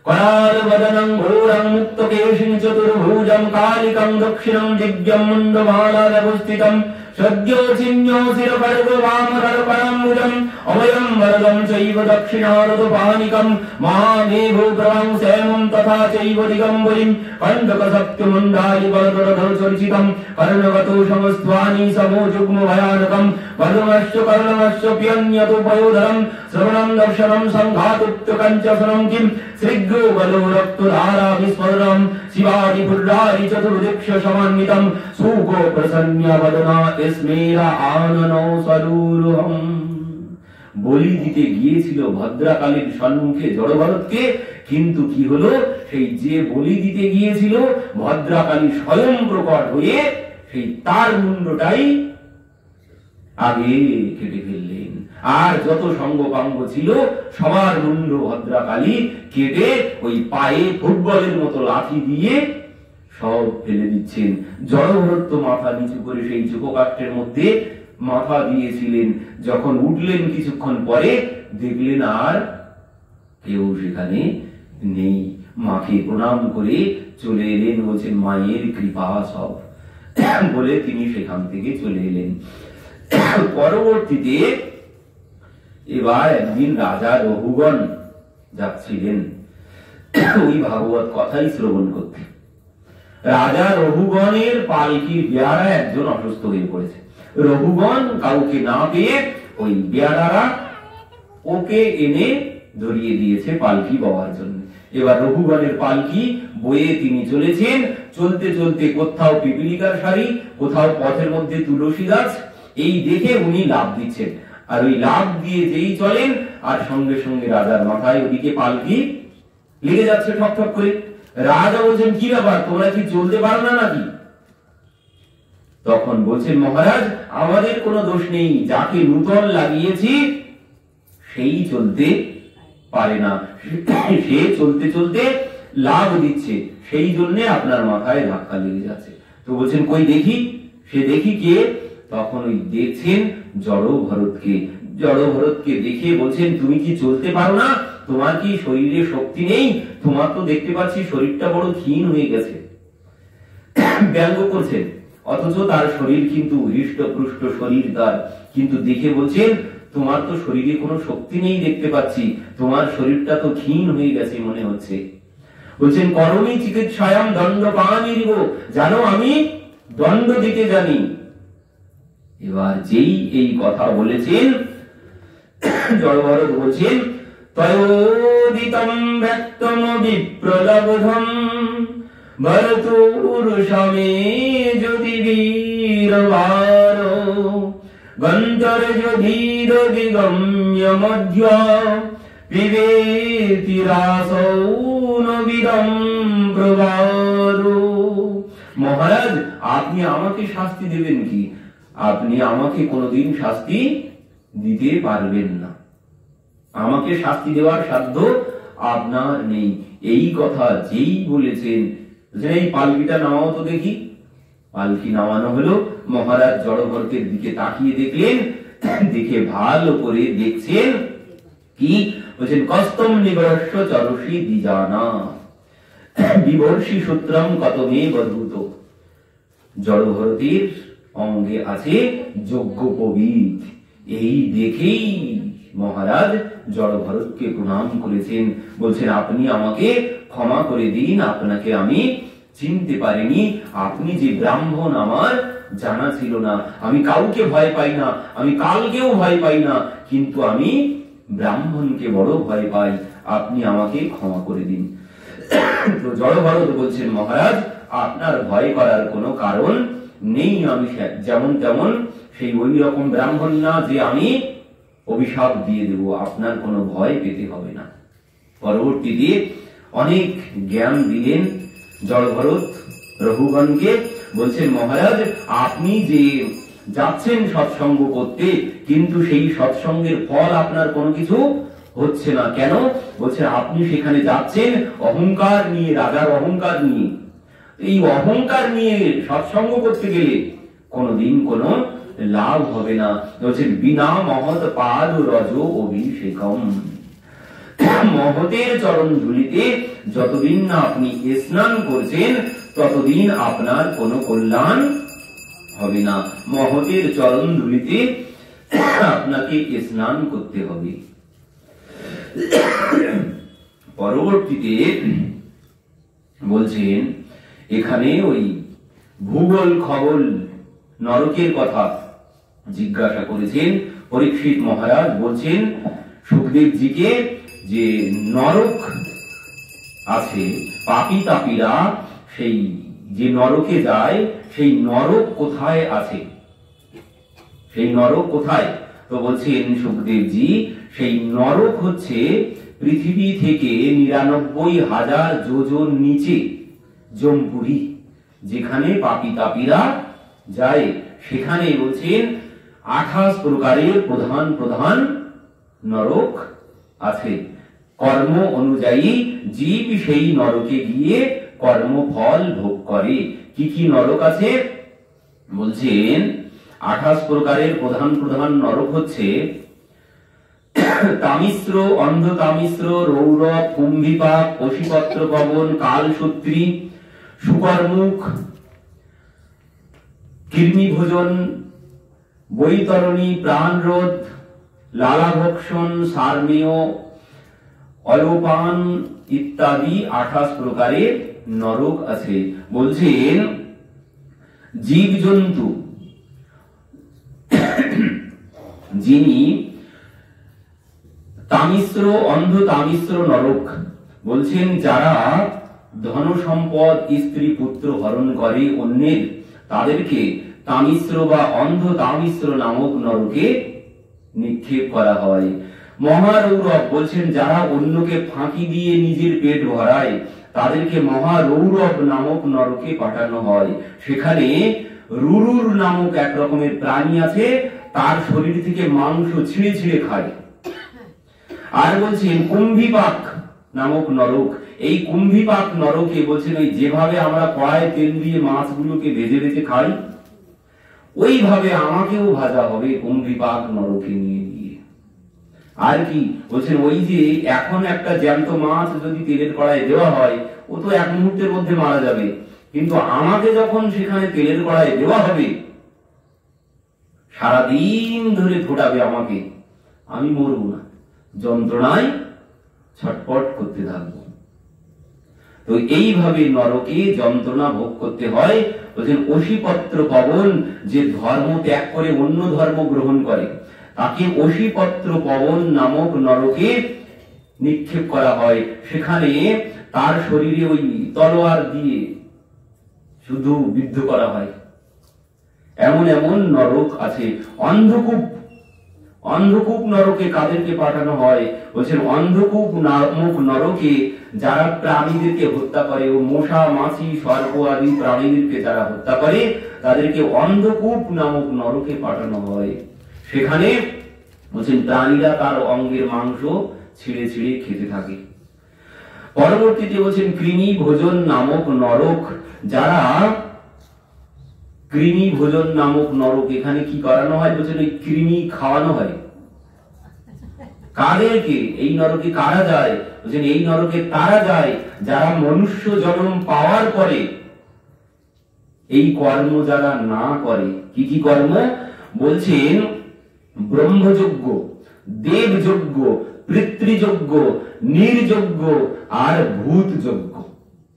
कराल वदनं घोरं मुक्तकेशिं चतुर्भुजं कालिकं दक्षिणं दिव्यं मुण्डमालालवस्थितं सद्योचिन्यो शिरपर्ववामरपरम्बुजं अभयं वरदं चैव दक्षिणारदपानिकं महामेघोग्रवं सेमं तथा चैव दिगम्बरीं कण्टकसप्तमुण्डालिबलधरधरचर्चितं कर्णगतोषमस्त्वानि समोजुग्मभयानकं कर्णश्च कर्णश्च प्यन्यतोपयोधरं श्रवणं दर्शनं सङ्घातुप्तकञ्चसनं किं श्रीग्रो बलो रक्तधारा विस्फुरणं शिवादि पुर्रादि चतुर्दिक्ष समन्वितं सुको प्रसन्न वदना स्मेरा आननो सरूरुहं। বলি দিতে গিয়েছিল ভদ্রাকালীর সম্মুখে জড়ভরতকে, কিন্তু কি হলো, সেই যে বলি দিতে গিয়েছিল ভদ্রাকালী স্বয়ং প্রকট হয়ে সেই তার মুন্ডটাই আগে কেটে ফেললেন। আর যত সঙ্গপাঙ্গ ছিল সবার মুন্ড ভদ্রাকালী কেটে ওই পায়ে ফুটবলের মতো লাঠি দিয়ে সব ফেলে দিচ্ছেন। জড়ভরত মাথা নিচু করে সেই চুপকাষ্ঠের মধ্যে মাথা দিয়েছিলেন। যখন উঠলেন কিছুক্ষণ পরে দেখলেন আর কেউ সেখানে নেই। মাকে প্রণাম করে চলে এলেন, বলছেন মায়ের কৃপা সব বলে তিনি সেখান থেকে চলে এলেন। পরবর্তীতে এবার একদিন রাজা রঘুগণ যাচ্ছিলেন ওই ভাগবত কথাই শ্রবণ করতে। রাজা রঘুগণের পালকির বেয়ারা একজন অসুস্থ হয়ে পড়েছে। রঘুগণ কাউকে না পেয়ে ওই বেয়ারারা ওকে এনে ধরিয়ে দিয়েছে পালকি বওয়ার জন্য। এবার রঘুগণের পালকি বয়ে তিনি চলেছেন। চলতে চলতে কোথাও পিপীলিকার সারি, কোথাও পথের মধ্যে তুলসী গাছ, এই দেখে উনি লাভ দিচ্ছেন। আর ওই লাভ দিয়ে যেই চলেন আর সঙ্গে সঙ্গে রাজার মাথায় ওদিকে পালকি লেগে যাচ্ছে ঠক ঠক করে। রাজা বলছেন কি ব্যাপার, তোমরা কি চলতে পারো না নাকি? তখন বলছেন মহারাজ আমাদের কোনো দোষ নেই, যাকে নূতন লাগিয়েছি সেই চলতে পারে না, সে চলতে চলতে লাভ দিচ্ছে, সেই জন্য আপনার মাথায় ধাক্কা লেগে যাচ্ছে। তো বলছেন কই দেখি, সে দেখি কে? তখন ওই দেখছেন জড় ভরতকে। জড় ভরতকে দেখে বলছেন তুমি কি চলতে পারো না, তোমার কি শরীরে শক্তি নেই? তোমার তো দেখতে পাচ্ছি শরীরটা বড় ক্ষীণ হয়ে গেছে। ব্যঙ্গ করছেন, অথচ তার শরীর কিন্তু হৃষ্টপুষ্ট শরীর তার, কিন্তু দেখে বলছেন তোমার তো শরীরে কোনো শক্তি নেই দেখতে পাচ্ছি, তোমার শরীরটা তো ক্ষীণ হয়ে গেছে মনে হচ্ছে। বলছেন করমী চিকিৎসায়াম দণ্ড পানিরিব, জানো আমি দণ্ড দিতে জানি। এবার যেই এই কথা বলেছেন জড়ভরত বলছেন তয়োদিতম ব্যক্তম বিপ্রলব্ধম ভরতুরুষমে যদি বীরবার গন্তর্যধীর বিগম্য মধ্য বিবেতি রাসৌনবিদম প্রবারো। মহারাজ আপনি আমাকে শাস্তি দেবেন কি? আপনি আমাকে কোনোদিন শাস্তি দিতে পারবেন না, আমাকে শাস্তি দেওয়ার সাধ্য আপনার নেই। এই কথা যেই বলেছেন, এই পালকিটা নামাও তো দেখি। পালকি নামানো হলো, মহারাজ জড়ভরতের দিকে তাকিয়ে দেখলেন, দেখে ভালো করে দেখছেন কি বলছেন কস্তম নিবর্ষ চরসি দ্বিজানা বিবর্ষি সূত্রম কতমে বধূত। জড়ভরতের অঙ্গে আছে যজ্ঞোপবীত। এই দেখেই মহারাজ জড়ভরতকে প্রণাম করেছেন, বলছেন আপনি আমাকে ক্ষমা করে দিন, আপনাকে আমি চিনতে পারিনি, আপনি যে ব্রাহ্মণ আমার জানা ছিল না। আমি কাউকে ভয় পাই না, আমি কালকেও ভয় পাই না, কিন্তু আমি ব্রাহ্মণকে বড় ভয় পাই, আপনি আমাকে ক্ষমা করে দিন। তো জড়ভরত বলছেন মহারাজ আপনার ভয় করার কোনো কারণ নেই, আমি যেমন তেমন সেই ওই রকম ব্রাহ্মণ না যে আমি অভিশাপ দিয়ে দেব, আপনার কোনো ভয় পেতে হবে না। পরবর্তীতে অনেক জ্ঞান দিলেন জড়ভরত রঘুগণকে, বলছেন মহারাজ আপনি যে যাচ্ছেন সৎসঙ্গ করতে, কিন্তু সেই সৎসঙ্গের ফল আপনার কোনো কিছু হচ্ছে না। কেন? বলছেন আপনি সেখানে যাচ্ছেন অহংকার নিয়ে, রাজার অহংকার নিয়ে। এই অহংকার নিয়ে সৎসঙ্গ করতে গেলে কোনদিন কোনো লাভ হবে না। বলছেন বিনা মহৎ পাদ রজ অভিষেকম, মহতের চরণ ধুলিতে যতদিন না আপনি স্নান করছেন ততদিন আপনার কোনো কল্যাণ হবে না। মহতের চরণ ধুলিতে আপনাকে স্নান করতে হবে। পরবর্তীতে বলছেন এখানে ওই ভূগোল খগোল নরকের কথা জিজ্ঞাসা করেছেন পরীক্ষিত মহারাজ। বলছেন সুখদেবজিকে যে নরক আছে, পাপী তাপীরা সেই যে নরকে যায়, সেই নরক কোথায় আছে, সেই নরক কোথায়? তো বলছেন সুখদেবজি সেই নরক হচ্ছে পৃথিবী থেকে ৯৯,০০০ যোজন নিচে জমপুরি, যেখানে পাপী তাপীরা যায়, সেখানে বলছেন ২৮ প্রকারের প্রধান প্রধান নরক আছে। কর্ম অনুযায়ী জীব সেই নরকে গিয়ে কর্মফল ভোগ করে। কি কি নরক আছে? বলছেন ২৮ প্রকারের প্রধান প্রধান নরক হচ্ছে তামিশ্র, অন্ধ তামিশ্র, রৌরব, কুম্ভিপাক, পশিপত্র পবন, কালসূত্রী, শুকরমুখ, কৃমিভোজন, বৈতরণী, প্রাণরোধ, লালাভক্ষণ, সারমেয়, অলোপান ইত্যাদি ২৮ প্রকারের নরক আছে। বলছেন জীবজন্তু যিনি তামিশ্র, অন্ধ তামিশ্র নরক, বলছেন যারা ধন সম্পদ স্ত্রী পুত্র হরণ করে অন্যের, তাদেরকে তামিশ্র বা অন্ধ তামিশ্র নামক নরকে নিক্ষেপ করা হয়। মহারৌরব বলছেন যারা অন্যকে ফাঁকি দিয়ে নিজের পেট ভরায়, তাদেরকে মহারৌরব নামক নরকে পাঠানো হয়। সেখানে রুরুর নামক এক রকমের প্রাণী আছে, তার শরীর থেকে মাংস ছিঁড়ে ছিঁড়ে খায়। আর বলছেন কুম্ভিপাক নামক নরক, এই কুম্ভিপাক নরকে বলছেন ওই যেভাবে আমরা কড়ায় তেল দিয়ে মাছগুলোকে ভেজে ভেজে খাই, ওইভাবে আমাকেও ভাজা হবে কুম্ভিপাক নরকে নিয়ে গিয়ে। আর কি বলছেন, ওই যে এখন একটা জ্যান্ত মাছ যদি তেলের কড়ায় দেওয়া হয়, ও তো এক মুহূর্তের মধ্যে মারা যাবে, কিন্তু আমাকে যখন সেখানে তেলের কড়ায় দেওয়া হবে, সারাদিন ধরে ফোটাবে আমাকে, আমি মরবো না, যন্ত্রণায় ছটপট করতে থাকবো। তো এইভাবে নরকে যন্ত্রণা ভোগ করতে হয়। বলছেন অসিপত্র পবন, যে ধর্ম ত্যাগ করে অন্য ধর্ম গ্রহণ করে, তাকে অসিপত্র পবন নামক নরকে নিক্ষেপ করা হয়। সেখানে তার শরীরে ওই তলোয়ার দিয়ে শুধু বিদ্ধ করা হয়। এমন এমন নরক আছে। অন্ধকূপ, অন্ধকূপ নরকে কাদেরকে পাঠানো হয়? বলছেন অন্ধকূপ নামক নরকে যারা প্রাণীদেরকে হত্যা করে, ও মশা মাছি সর্প আদি প্রাণীদেরকে যারা হত্যা করে, তাদেরকে অন্ধকূপ নামক নরকে পাঠানো হয়। সেখানে বলছেন প্রাণীরা তার অঙ্গের মাংস ছিঁড়ে ছিঁড়ে খেতে থাকে। পরবর্তীতে বলছেন কৃমি ভোজন নামক নরক, যারা কৃমি ভোজন নামক নরক, এখানে কি করানো হয়? বলছেন ওই কৃমি খাওয়ানো হয়। কাদেরকে? এই নরকে কারা যায়? বলছেন এই নরকে তারা যায় যারা মনুষ্য জন্ম পাওয়ার পরে এই কর্ম যারা না করে। কি কি কর্ম? বলছেন ব্রহ্মযজ্ঞ, দেবযজ্ঞ, পিতৃযজ্ঞ, নির্যজ্ঞ আর ভূত যজ্ঞ।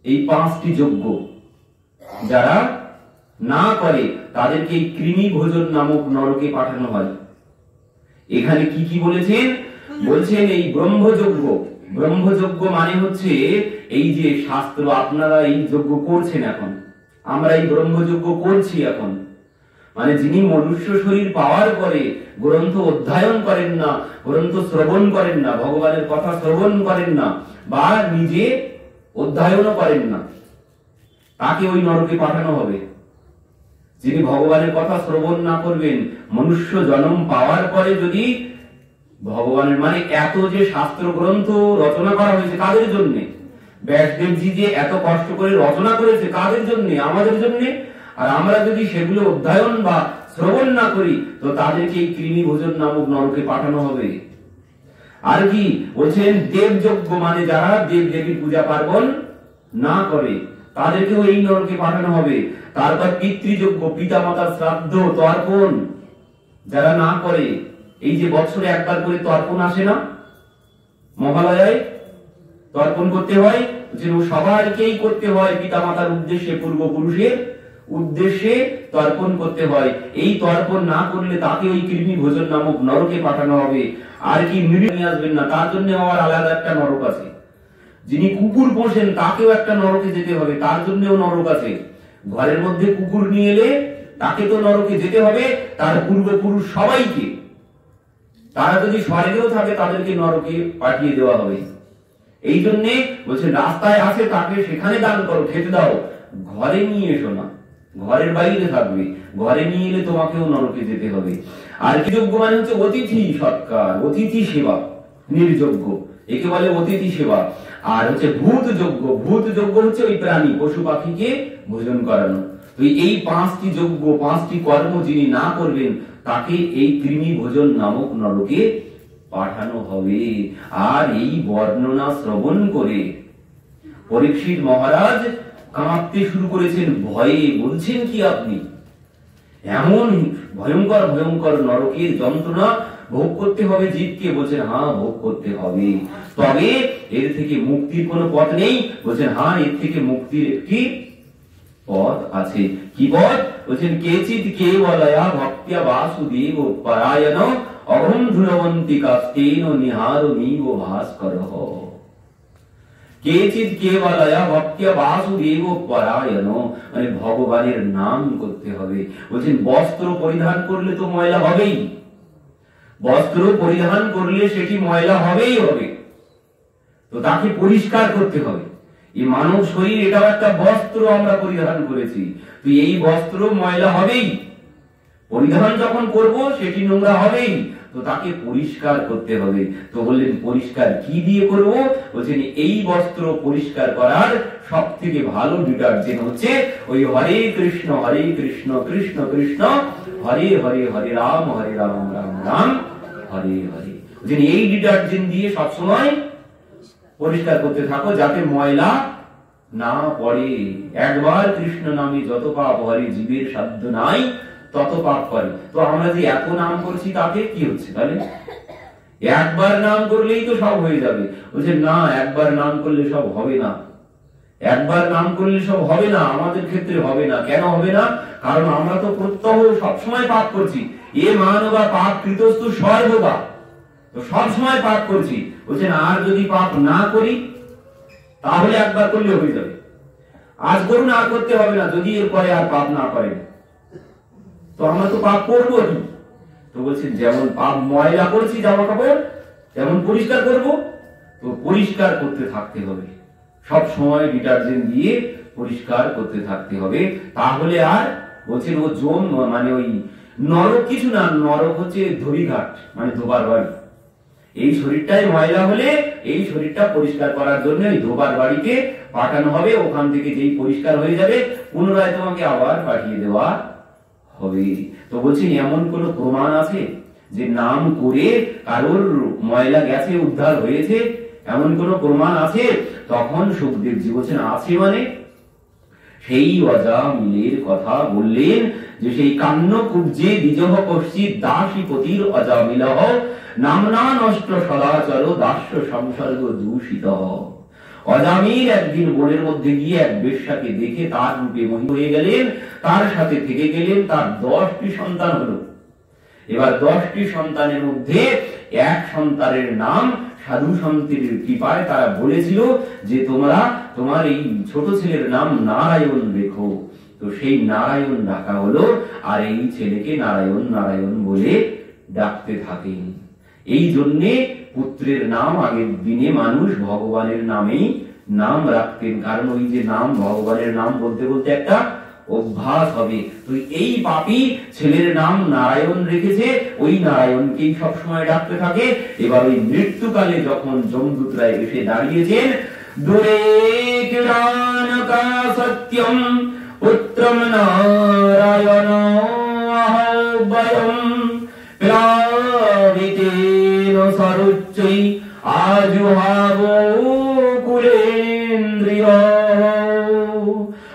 এই পাঁচটি যজ্ঞ যারা না করে তাদেরকে কৃমি ভোজন নামক নরকে পাঠানো হয়। এখানে কি কি বলেছেন? বলছেন এই ব্রহ্মযজ্ঞ, ব্রহ্মযজ্ঞ মানে হচ্ছে এই যে শাস্ত্র, আপনারা এই যজ্ঞ করছেন এখন, আমরা এই ব্রহ্মযজ্ঞ করছি এখন, মানে যিনি মনুষ্য শরীর পাওয়ার পরে গ্রন্থ অধ্যয়ন করেন না, গ্রন্থ শ্রবণ করেন না, ভগবানের কথা শ্রবণ করেন না, বা নিজে অধ্যয়নও করেন না, তাকে ওই নরকে পাঠানো হবে। যিনি ভগবানের কথা শ্রবণ না করবেন, মনুষ্য জন্ম পাওয়ার পরে যদি ভগবানের, মানে এত যে শাস্ত্র গ্রন্থ রচনা করা হয়েছে কাদের জন্য? ব্যাসদেবজি যে এত কষ্ট করে রচনা করেছে কাদের জন্য? আমাদের জন্য। আর আমরা যদি সেগুলো অধ্যয়ন বা শ্রবণ না করি, তো তাদেরকে এই কৃমি ভোজন নামক নরকে পাঠানো হবে। আর কি বলছেন? দেবযজ্ঞ মানে যারা দেব দেবীর পূজা পার্বণ না করে, তাদেরকেও এই নরকে পাঠানো হবে। তারপর পিতৃযজ্ঞ, পিতা মাতার শ্রাদ্ধ তর্পণ যারা না করে, এই যে বছরে একবার করে তর্পণ আসে না, মহালয়ায় তর্পণ করতে হয়, যে সবাইকেই করতে হয়, পিতা মাতার উদ্দেশ্যে, পূর্বপুরুষের উদ্দেশ্যে তর্পণ করতে হয়। এই তর্পণ না করলে তাকে ওই কৃমি ভোজন নামক নরকে পাঠানো হবে। আর কি নিয়ে আসবেন না, তার জন্য আমার আলাদা একটা নরক আছে। যিনি কুকুর পোষেন তাকেও একটা নরকে যেতে হবে, তার জন্যও নরক আছে। ঘরের মধ্যে কুকুর নিয়ে এলে তাকে তো নরকে যেতে হবে, তার পূর্বপুরুষ সবাইকে। তারা যদি স্বর্গেও থাকে তাদেরকে নরকে পাঠিয়ে দেওয়া হবে। এই জন্য বলছে রাস্তায় আছে তাকে সেখানে দান করো, খেতে দাও, ঘরে নিয়ে এসো না, ঘরের বাইরে থাকবে, ঘরে নিয়ে এলে তোমাকেও নরকে যেতে হবে। আর কি যজ্ঞ মানে হচ্ছে অতিথি সৎকার, অতিথি সেবা, নির্যজ্ঞ, একে বলে অতিথি সেবা। আর হচ্ছে ভূত যজ্ঞ, ভূত যজ্ঞ হচ্ছে ওই প্রাণী পশু পাখিকে ভোজন করানো। তো এই পাঁচটি যজ্ঞ, পাঁচটি কর্ম যিনি না করবেন, তাকে এই কৃমি ভোজন নামক নরকে পাঠানো হবে। আর এই বর্ণনা শ্রবণ করে পরীক্ষিত মহারাজ কাঁপতে শুরু করেছেন ভয়ে। বলছেন কি আপনি? এমন ভয়ঙ্কর ভয়ঙ্কর নরকের যন্ত্রণা ভোগ করতে হবে জীবকে? বলছেন হ্যাঁ, ভোগ করতে হবে। তবে এর থেকে মুক্তির কোনো পথ নেই? বলছেন হ্যাঁ, এর থেকে মুক্তির একটি পথ আছে। কি পথ? বলছেন কেচিৎ কেবলয়া ভক্ত্যা বাসুদেব পরায়ণ অহং ধুনবন্তি কাস্তেন নিহারমিব ভাস্করঃ। কেচিৎ কেবলয়া ভক্ত্যা বাসুদেব পরায়ণ, মানে ভগবানের নাম করতে হবে। বলছেন বস্ত্র পরিধান করলে তো ময়লা হবেই, বস্ত্র পরিধান করলে সেটি ময়লা হবেই হবে, তো তাকে পরিষ্কার করতে হবে। এই মানব শরীর এটাও একটা বস্ত্র আমরা পরিধান করেছি, তো এই বস্ত্র ময়লা হবেই, পরিধান যখন করব সেটি নোংরা হবেই, তো তাকে পরিষ্কার করতে হবে। তো বললেন পরিষ্কার কি দিয়ে করব? বলছেন এই বস্ত্র পরিষ্কার করার সব থেকে ভালো ডিটারজেন্ট হচ্ছে ওই হরে কৃষ্ণ কৃষ্ণ কৃষ্ণ হরে হরে, হরে রাম রাম রাম হরে হরে। বলছেন এই ডিটারজেন্ট দিয়ে সবসময় পরিষ্কার করতে থাকো যাতে ময়লা না পড়ে। একবার কৃষ্ণ নামে যত পাপ হরে, জীবের সাধ্য নাই তত পাপ করে। তো আমরা যে এত নাম করছি তাতে কি হচ্ছে? তাহলে একবার নাম করলেই তো সব হয়ে যাবে। বলছে না, একবার নাম করলে সব হবে না, একবার নাম করলে সব হবে না, আমাদের ক্ষেত্রে হবে না। কেন হবে না? কারণ আমরা তো প্রত্যহ সবসময় পাপ করছি। এ মানবা পাপ কৃতস্তু সর্বদা, তো সবসময় পাপ করছি। বলছেন আর যদি পাপ না করি তাহলে একবার করলে হয়ে যাবে, আজ করুন আর করতে হবে না, যদি এরপরে আর পাপ না করেন। তো আমরা তো পাপ করবো। তো বলছেন যেমন পাপ ময়লা করছি জামা কাপড়, যেমন পরিষ্কার করব, তো পরিষ্কার করতে থাকতে হবে, সব সময় ডিটারজেন্ট দিয়ে পরিষ্কার করতে থাকতে হবে। তাহলে আর বলছেন ও জম মানে ওই নরক কিছু না, নরক হচ্ছে ধরিঘাট মানে ধোবার বাড়ি। এই শরীরটাই ময়লা হলে এই শরীরটা পরিষ্কার করার জন্য এই ধোবার বাড়িতে পাঠানো হবে। ওখান থেকে যেই পরিষ্কার হয়ে যাবে পুনরায় তোমাকে আবার পাঠিয়ে দেওয়া হবে। তো বলছেন এমন কোন প্রমাণ আছে যে নাম করে কারোর ময়লা গেছে, উদ্ধার হয়েছে? এমন কোন প্রমাণ আছে? তখন সুখদেবজি বলছেন আছে। মানে সেই অজামিলের কথা বললেন যে সেই কান্ন কুব্জে দ্বিজহ কশ্চিৎ দাসীপতির অজামিলহ নামনা নষ্ট সদাচর দাস্য সংসর্গ দূষিত। অজামিল একদিন বনের মধ্যে গিয়ে এক বেশ্যাকে দেখে তার রূপে মোহিত হয়ে গেলেন, তার সাথে থেকে গেলেন, তার 10টি সন্তান হলো। এবার 10টি সন্তানের মধ্যে এক সন্তানের নাম সাধু সন্তের কৃপায় তারা বলেছিল যে তোমার এই ছোট ছেলের নাম নারায়ণ রেখো। তো সেই নারায়ণ ডাকা হলো, আর এই ছেলেকে নারায়ণ নারায়ণ বলে ডাকতে থাকেন। এই জন্যে পুত্রের নাম আগের দিনে মানুষ ভগবানের নামেই নাম রাখতেন, কারণ ওই যে নাম ভগবানের নাম বলতে বলতে একটা অভ্যাস হবে। তো এই পাপী ছেলের নাম নারায়ণ রেখেছে, ওই নারায়ণকেই সবসময় ডাকতে থাকে। এবার ওই মৃত্যুকালে যখন যমদূতরা এসে দাঁড়িয়েছেন, দূরে কিরানকা সত্যম পুত্রম নারায়ণ আহ্বয়ম প্লাবিতেন সরুচ্চৈ আজুহাব কুলেন্দ্রিয়।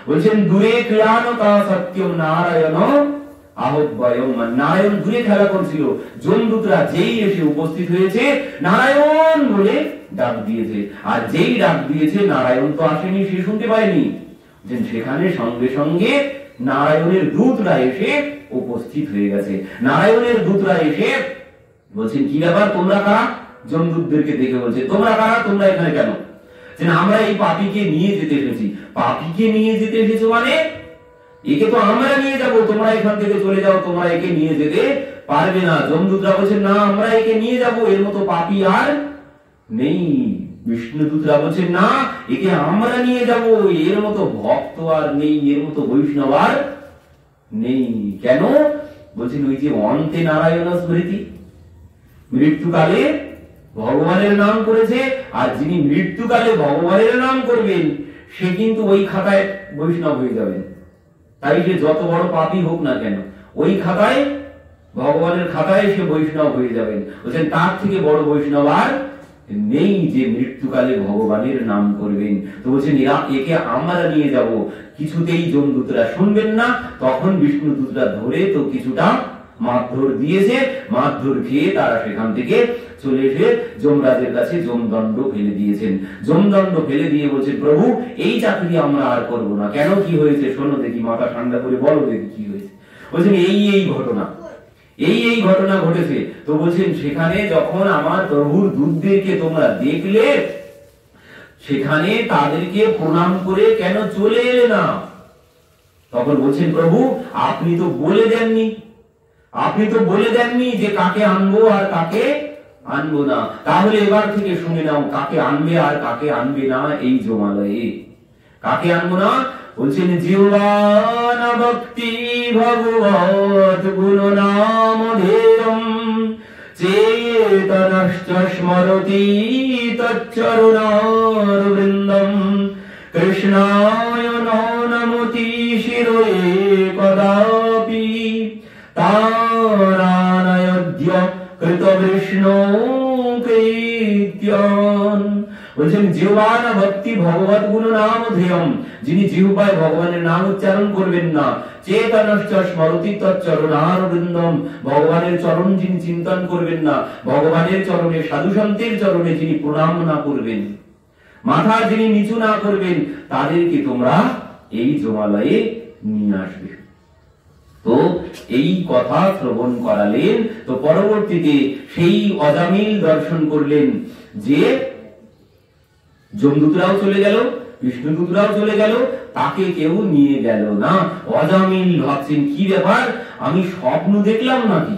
বলছেন দূরে ক্রীড়ানকা সত্যম নারায়ণ আহ্বয়ম, নারায়ণ দূরে খেলা করছিল, যমদূতরা যেই এসে উপস্থিত হয়েছে নারায়ণ বলে ডাক দিয়েছে। আর যেই ডাক দিয়েছে নারায়ণ তো আসেনি, সে শুনতে পায়নি, সেখানে সঙ্গে সঙ্গে নারায়ণের দূতরা এসে উপস্থিত হয়ে গেছে। নারায়ণের দূতরা এসে বলছেন কি ব্যাপার, তোমরা কারা? যমদূতদেরকে দেখে বলছে তোমরা কারা, তোমরা এখানে কেন? আমরা এই পাপীকে নিয়ে যেতে এসেছি। পাপীকে নিয়ে যেতে এসেছো মানে একে তো আমরা নিয়ে যাব, তোমরা এখান থেকে চলে যাও, তোমরা একে নিয়ে যেতে পারবে না। যমদূতরা বলছেন না, আমরা একে নিয়ে যাব, এর মতো পাপী আর নেই। বিষ্ণুদূতরা বলছেন না, একে আমরা নিয়ে যাব, এর মতো ভক্ত আর নেই, এর মতো বৈষ্ণব আর নেই। কেন? বলছেন ওই যে অন্তে নারায়ণ স্মৃতি, মৃত্যুকালে ভগবানের নাম করেছে, আর যিনি মৃত্যুকালে ভগবানের নাম করবেন সে কিন্তু ওই খাতায় বৈষ্ণব হয়ে যাবেন। তাই সে যত বড় পাপী হোক না কেন, ওই খাতায় ভগবানের খাতায় সে বৈষ্ণব হয়ে যাবেন। বলছেন তার থেকে বড় বৈষ্ণব আর নেই যে মৃত্যুকালে ভগবানের নাম করবেন। তো বলছেন একে আমরা নিয়ে যাব। কিছুতেই যমদূতরা শুনবেন না। তখন বিষ্ণুদূতরা ধরে তো কিছুটা মারধর দিয়েছে, মারধর খেয়ে তারা সেখান থেকে চলে এসে যমরাজের কাছে যমদণ্ড ফেলে দিয়েছেন। যমদণ্ড ফেলে দিয়ে বলছেন প্রভু এই চাকরি আমরা আর করবো না। কেন, কি হয়েছে শোনো দেখি, মাথা ঠান্ডা করে বলো দেখি কি হয়েছে। বলছেন এই ঘটনা, এই ঘটনা ঘটেছে। তো বলছেন সেখানে যখন আমার প্রভুর দূতদেরকে তোমরা দেখলে, সেখানে তাদেরকে প্রণাম করে কেন চলে এলে না? তখন বলছেন প্রভু আপনি তো বলে দেননি, আপনি তো বলে দেননি যে কাকে আনবো আর কাকে আনবো না। তাহলে এবার থেকে শুনে নাও কাকে আনবে আর কাকে আনবে না এই জমালয়ে। কাকে আনবো না? বলছেন জিহ্বান ভক্তি ভগবত গুণ নাম ধেয়ম চেতনশ্চ স্মরতি তচ্চরণার বৃন্দম কৃষ্ণায় নমতি শিরোয়ে কদাপি তারানয়োধ্য কৃত বিষ্ণু কীর্তন। বলছেন জিহ্বান ভক্তি ভগবত গুণ নাম ধেয়ম, যিনি জিহ্বায় ভগবানের নাম উচ্চারণ করবেন না, চেতনশ্চ স্মরতি তচ্চরণার বৃন্দম, ভগবানের চরণ যিনি চিন্তন করবেন না, ভগবানের চরণে সাধু সন্তের চরণে যিনি প্রণাম না করবেন, মাথা যিনি নিচু না করবেন, তাদেরকে তোমরা এই জমালয়ে নিয়ে আসবে। তো এই কথা শ্রবণ করালেন। তো পরবর্তীতে সেই অজামিল দর্শন করলেন যে যমদূতরাও চলে গেল, বিষ্ণুদূতরাও চলে গেল, তাকে কেউ নিয়ে গেল না। অজামিল ভাবছেন কি ব্যাপার, আমি স্বপ্ন দেখলাম নাকি,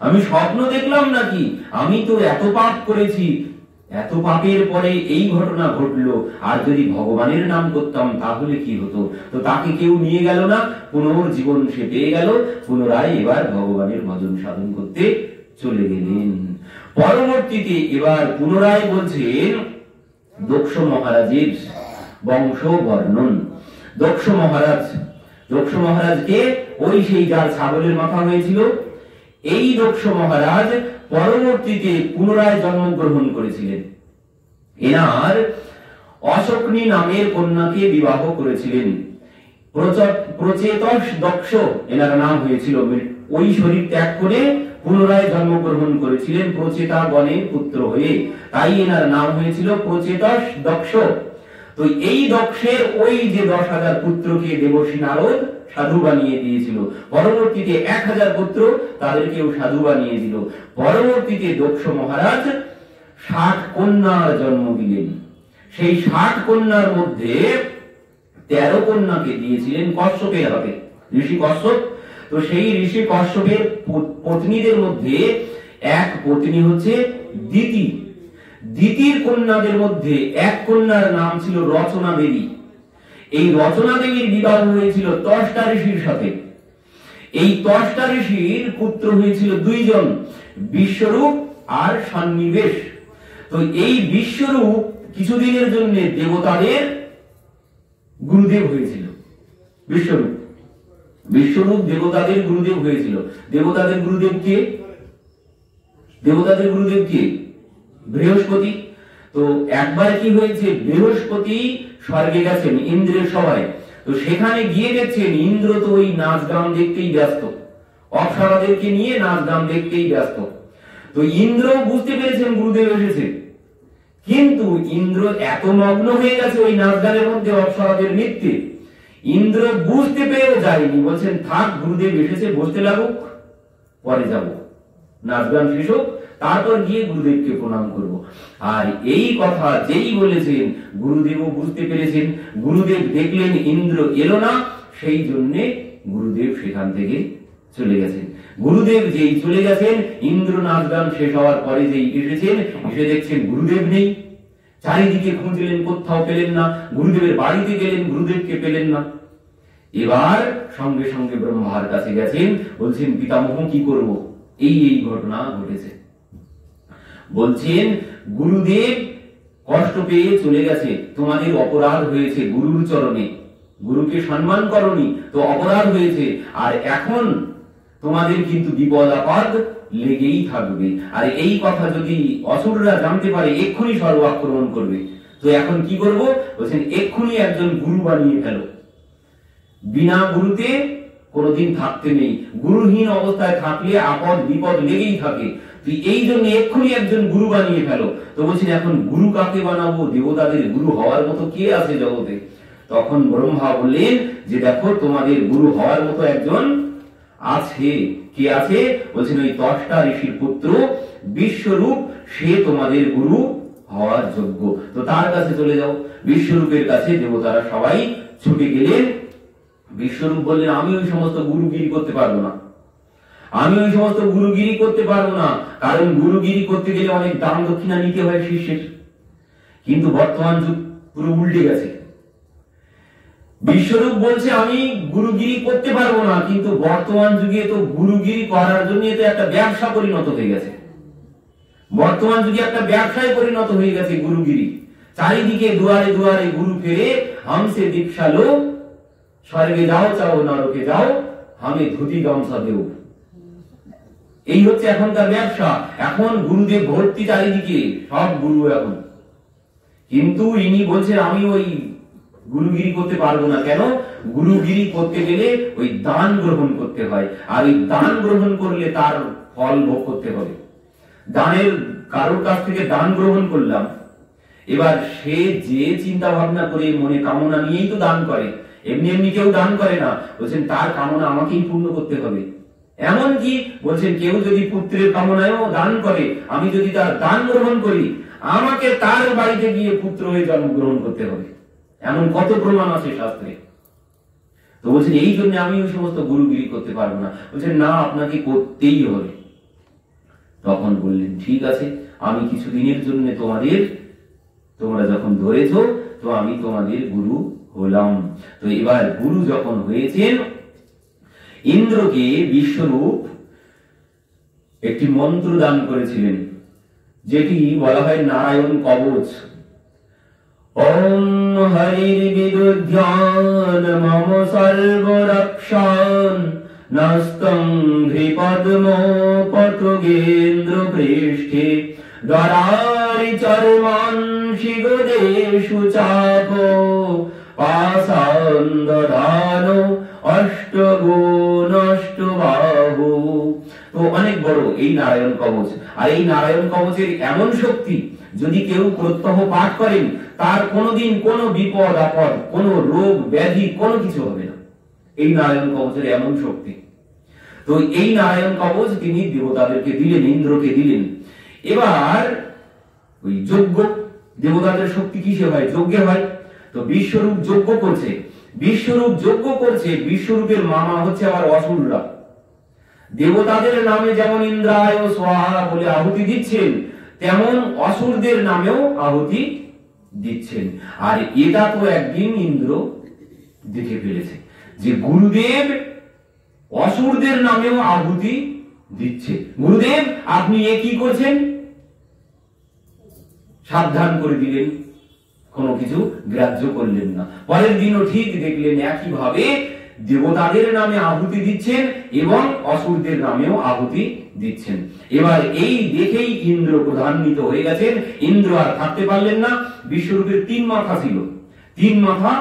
আমি স্বপ্ন দেখলাম নাকি, আমি তো এত পাপ করেছি, এত পাপের পরে এই ঘটনা ঘটলো, আর যদি ভগবানের নাম করতাম তাহলে কি হতো। তো তাকে কেউ নিয়ে গেল না, পুনর্জীবন সে পেয়ে গেল, পুনরায় এবার ভগবানের ভজন সাধন করতে চলে গেলেন। পরবর্তীতে এবার পুনরায় বলছেন দক্ষ মহারাজের বংশ বর্ণন। দক্ষ মহারাজকে ওই সেই যার ছাগলের মাথা হয়েছিল, এই দক্ষ মহারাজ পরবর্তীতে পুনরায় জন্মগ্রহণ করেছিলেন। এনার অশোকনী নামের কন্যাকে বিবাহ করেছিলেন। প্রচেতস দক্ষ এনার নাম হয়েছিল। ওই শরীর ত্যাগ করে পুনরায় জন্মগ্রহণ করেছিলেন প্রচেতা গণের পুত্র হয়ে, তাই এনার নাম হয়েছিল প্রচেতস দক্ষ। তো এই দক্ষের ওই যে 10,000 পুত্রকে দেবর্ষি নারদ সাধু বানিয়ে দিয়েছিল, পরবর্তীতে 1000 পুত্র তাদেরকেও সাধু বানিয়ে দিল। পরবর্তীতে দক্ষ মহারাজ 60 কন্যার জন্ম দিলেন। সেই 60 কন্যার মধ্যে 13 কন্যাকে দিয়েছিলেন কশ্যপের হাতে, ঋষি কশ্যপ। তো সেই ঋষি কশ্যপের পত্নীদের মধ্যে এক পত্নী হচ্ছে দিতি। দিতির কন্যাদের মধ্যে এক কন্যার নাম ছিল রচনা দেবী। এই রচনা দেবীর বিবাহ হয়েছিল ত্বষ্টা ঋষির সাথে। এই ত্বষ্টা ঋষির পুত্র হয়েছিল 2 জন, বিশ্বরূপ আর সন্নিবেশ। তো এই বিশ্বরূপ কিছুদিনের জন্য দেবতাদের গুরুদেব হয়েছিল। বিশ্বরূপ দেবতাদের গুরুদেব হয়েছিল। দেবতাদের গুরুদেব কে? দেবতাদের গুরুদেব কে? বৃহস্পতি। তো একবার কি হয়েছে, বৃহস্পতি স্বর্গে গেছেন ইন্দ্রের সভায়। তো সেখানে গিয়ে দেখছেন ইন্দ্র তো ওই নাচ গান দেখতেই ব্যস্ত, অপ্সরাদেরকে নিয়ে নাচ গান দেখতেই ব্যস্ত। তো ইন্দ্র বুঝতে পেরেছেন গুরুদেব এসেছে, কিন্তু ইন্দ্র এত মগ্ন হয়ে গেছে ওই নাচ গানের মধ্যে, অপ্সরাদের নৃত্যে, ইন্দ্র বুঝতে পেরেও যায়নি। বলছেন থাক, গুরুদেব এসেছে, বসতে লাগুক, পরে যাব, নাচ গান শেষ হোক, তারপর গিয়ে গুরুদেবকে প্রণাম করব। আর এই কথা যেই বলেছেন গুরুদেবও বুঝতে পেরেছেন। গুরুদেব দেখলেন ইন্দ্র এলো না, সেই জন্য গুরুদেব সেখান থেকে চলে গেছেন। গুরুদেব যেই চলে গেছেন, ইন্দ্র নাচ গান শেষ হওয়ার পরে যেই এসেছেন, এসে দেখছেন গুরুদেব নেই। চারিদিকে খুঁজলেন, কোথাও পেলেন না। গুরুদেবের বাড়িতে গেলেন, গুরুদেবকে পেলেন না। এবার সঙ্গে সঙ্গে ব্রহ্মার কাছে গেছেন, বলছেন পিতামহ কি করব, এই ঘটনা ঘটেছে। বলছেন গুরুদেব কষ্ট পেয়ে চলে গেছে, তোমাদের অপরাধ হয়েছে গুরুর চরণে, গুরুকে সম্মান করনি, তো অপরাধ হয়েছে। আর এখন তোমাদের কিন্তু বিপদ আপদ লেগেই থাকবে। আর এই কথা যদি অসুররা জানতে পারে, এক্ষুনি সর্ব আক্রমণ করবে। তো এখন কি করব? বলছেন এক্ষুনি একজন গুরু বানিয়ে ফেলো। বিনা গুরুতে কোনোদিন থাকতে নেই, গুরুহীন অবস্থায় থাকলে আপদ বিপদ লেগেই থাকে। তুই এই জন্য এক্ষুনি একজন গুরু বানিয়ে ফেলো। তো বলছেন এখন গুরু কাকে বানাবো? দেবতাদের গুরু হওয়ার মতো কে আছে জগতে? তখন ব্রহ্মা বললেন যে দেখো, তোমাদের গুরু হওয়ার মতো একজন আছে। কে আছে? বলছেন ওই ত্বষ্টা ঋষির পুত্র বিশ্বরূপ, সে তোমাদের গুরু হওয়ার যোগ্য। তো তার কাছে চলে যাও। বিশ্বরূপের কাছে দেবতারা সবাই ছুটে গেলেন। বিশ্বরূপ বললেন আমি ওই সমস্ত গুরুগিরি করতে পারবো না, আমি ওই সমস্ত গুরুগিরি করতে পারবো না, কারণ গুরুগিরি করতে গেলে অনেক দান দক্ষিণা নিতে হয় শিষ্যের। কিন্তু বর্তমান যুগ পুরো উল্টে গেছে। বিশ্বরূপ বলছে আমি গুরুগিরি করতে পারবো না, কিন্তু বর্তমান যুগে তো গুরুগিরি করার জন্য তো একটা ব্যবসা পরিণত হয়ে গেছে। বর্তমান যুগে একটা ব্যবসায় পরিণত হয়ে গেছে গুরুগিরি। চারিদিকে দুয়ারে দুয়ারে গুরু ফেরে, হামসে দীক্ষা লো, স্বর্গে যাও চাও নরকে যাও, আমি ধুতি গামছা দেও। এই হচ্ছে এখনকার ব্যবসা। এখন গুরুদেব ভর্তি চারিদিকে, সব গুরু এখন। কিন্তু ইনি বলছেন আমি ওই গুরুগিরি করতে পারবো না। কেন? গুরুগিরি করতে গেলে ওই দান গ্রহণ করতে হয়, আর ওই দান গ্রহণ করলে তার ফল ভোগ করতে হবে। দানের কারোর কাছ থেকে দান গ্রহণ করলাম, এবার সে যে চিন্তা ভাবনা করে মনে কামনা নিয়েই তো দান করে, এমনি এমনি কেউ দান করে না। বলছেন তার কামনা আমাকেই পূর্ণ করতে হবে। এমন কি বলছেন কেউ যদি পুত্রের কামনায়ও দান করে, আমি যদি তার দান গ্রহণ করি, আমাকে তার বাড়িতে গিয়ে পুত্র হয়ে জন্মগ্রহণ করতে হবে। এমন কত প্রমাণ আছে শাস্ত্রে। তো বলছেন এই জন্য আমি ওই সমস্ত গুরুগিরি করতে পারবো না। বলছেন না, আপনাকে করতেই হবে। তখন বললেন ঠিক আছে, আমি কিছুদিনের জন্য তোমরা যখন ধরেছ, তো আমি তোমাদের গুরু হলাম। তো এবার গুরু যখন হয়েছেন, ইন্দ্রকে বিশ্বরূপ একটি মন্ত্র দান করেছিলেন, যেটি বলা হয় নারায়ণ কবচ। ওম হরির বিদুধ্যান মম সর্বরক্ষান নস্তং হৃপদ্ম পতগেন্দ্র পৃষ্ঠে দ্বারারি চর্মাংশি গদেষু চাপ পাসান্দধান অষ্টগুণ অষ্টবাহু। তো অনেক বড় এই নারায়ণ কবচ। আর এই নারায়ণ কবচের এমন শক্তি, যদি কেউ প্রত্যহ পাঠ করেন, তার কোনোদিন কোনো বিপদ আপদ, কোনো রোগ ব্যাধি কোনো কিছু হবে না। এই নারায়ণ কবচের এমন শক্তি। তো এই নারায়ণ কবচ তিনি দেবতাদেরকে দিলেন, ইন্দ্রকে দিলেন। এবার ওই যজ্ঞ, দেবতাদের শক্তি কিসে হয়? যজ্ঞে হয়। তো বিশ্বরূপ যজ্ঞ করছে, বিশ্বরূপ যজ্ঞ করছে। বিশ্বরূপের মামা হচ্ছে আবার অসুররা। দেবতাদের নামে যেমন ইন্দ্রায় ও স্বাহা বলে আহুতি দিচ্ছেন, তেমন অসুরদের নামেও আহুতি দিচ্ছেন। আর এটা তো একদিন ইন্দ্র দেখে ফেলেছে যে গুরুদেব অসুরদের নামেও আহুতি দিচ্ছে। গুরুদেব আপনি এ কি করছেন? সাবধান করে দিলেন, কোনো কিছু গ্রাহ্য করলেন না। পরের দিনও ঠিক দেখলেন একইভাবে দেবতাদের নামে আহুতি দিচ্ছেন এবং অসুরদের নামেও আহুতি দিচ্ছেন। এবার এই দেখেই ইন্দ্র ক্রোধান্বিত হয়ে গেছেন। ইন্দ্র আর থাকতে পারলেন না। বিশ্বরূপের 3 মাথা ছিল, 3 মাথা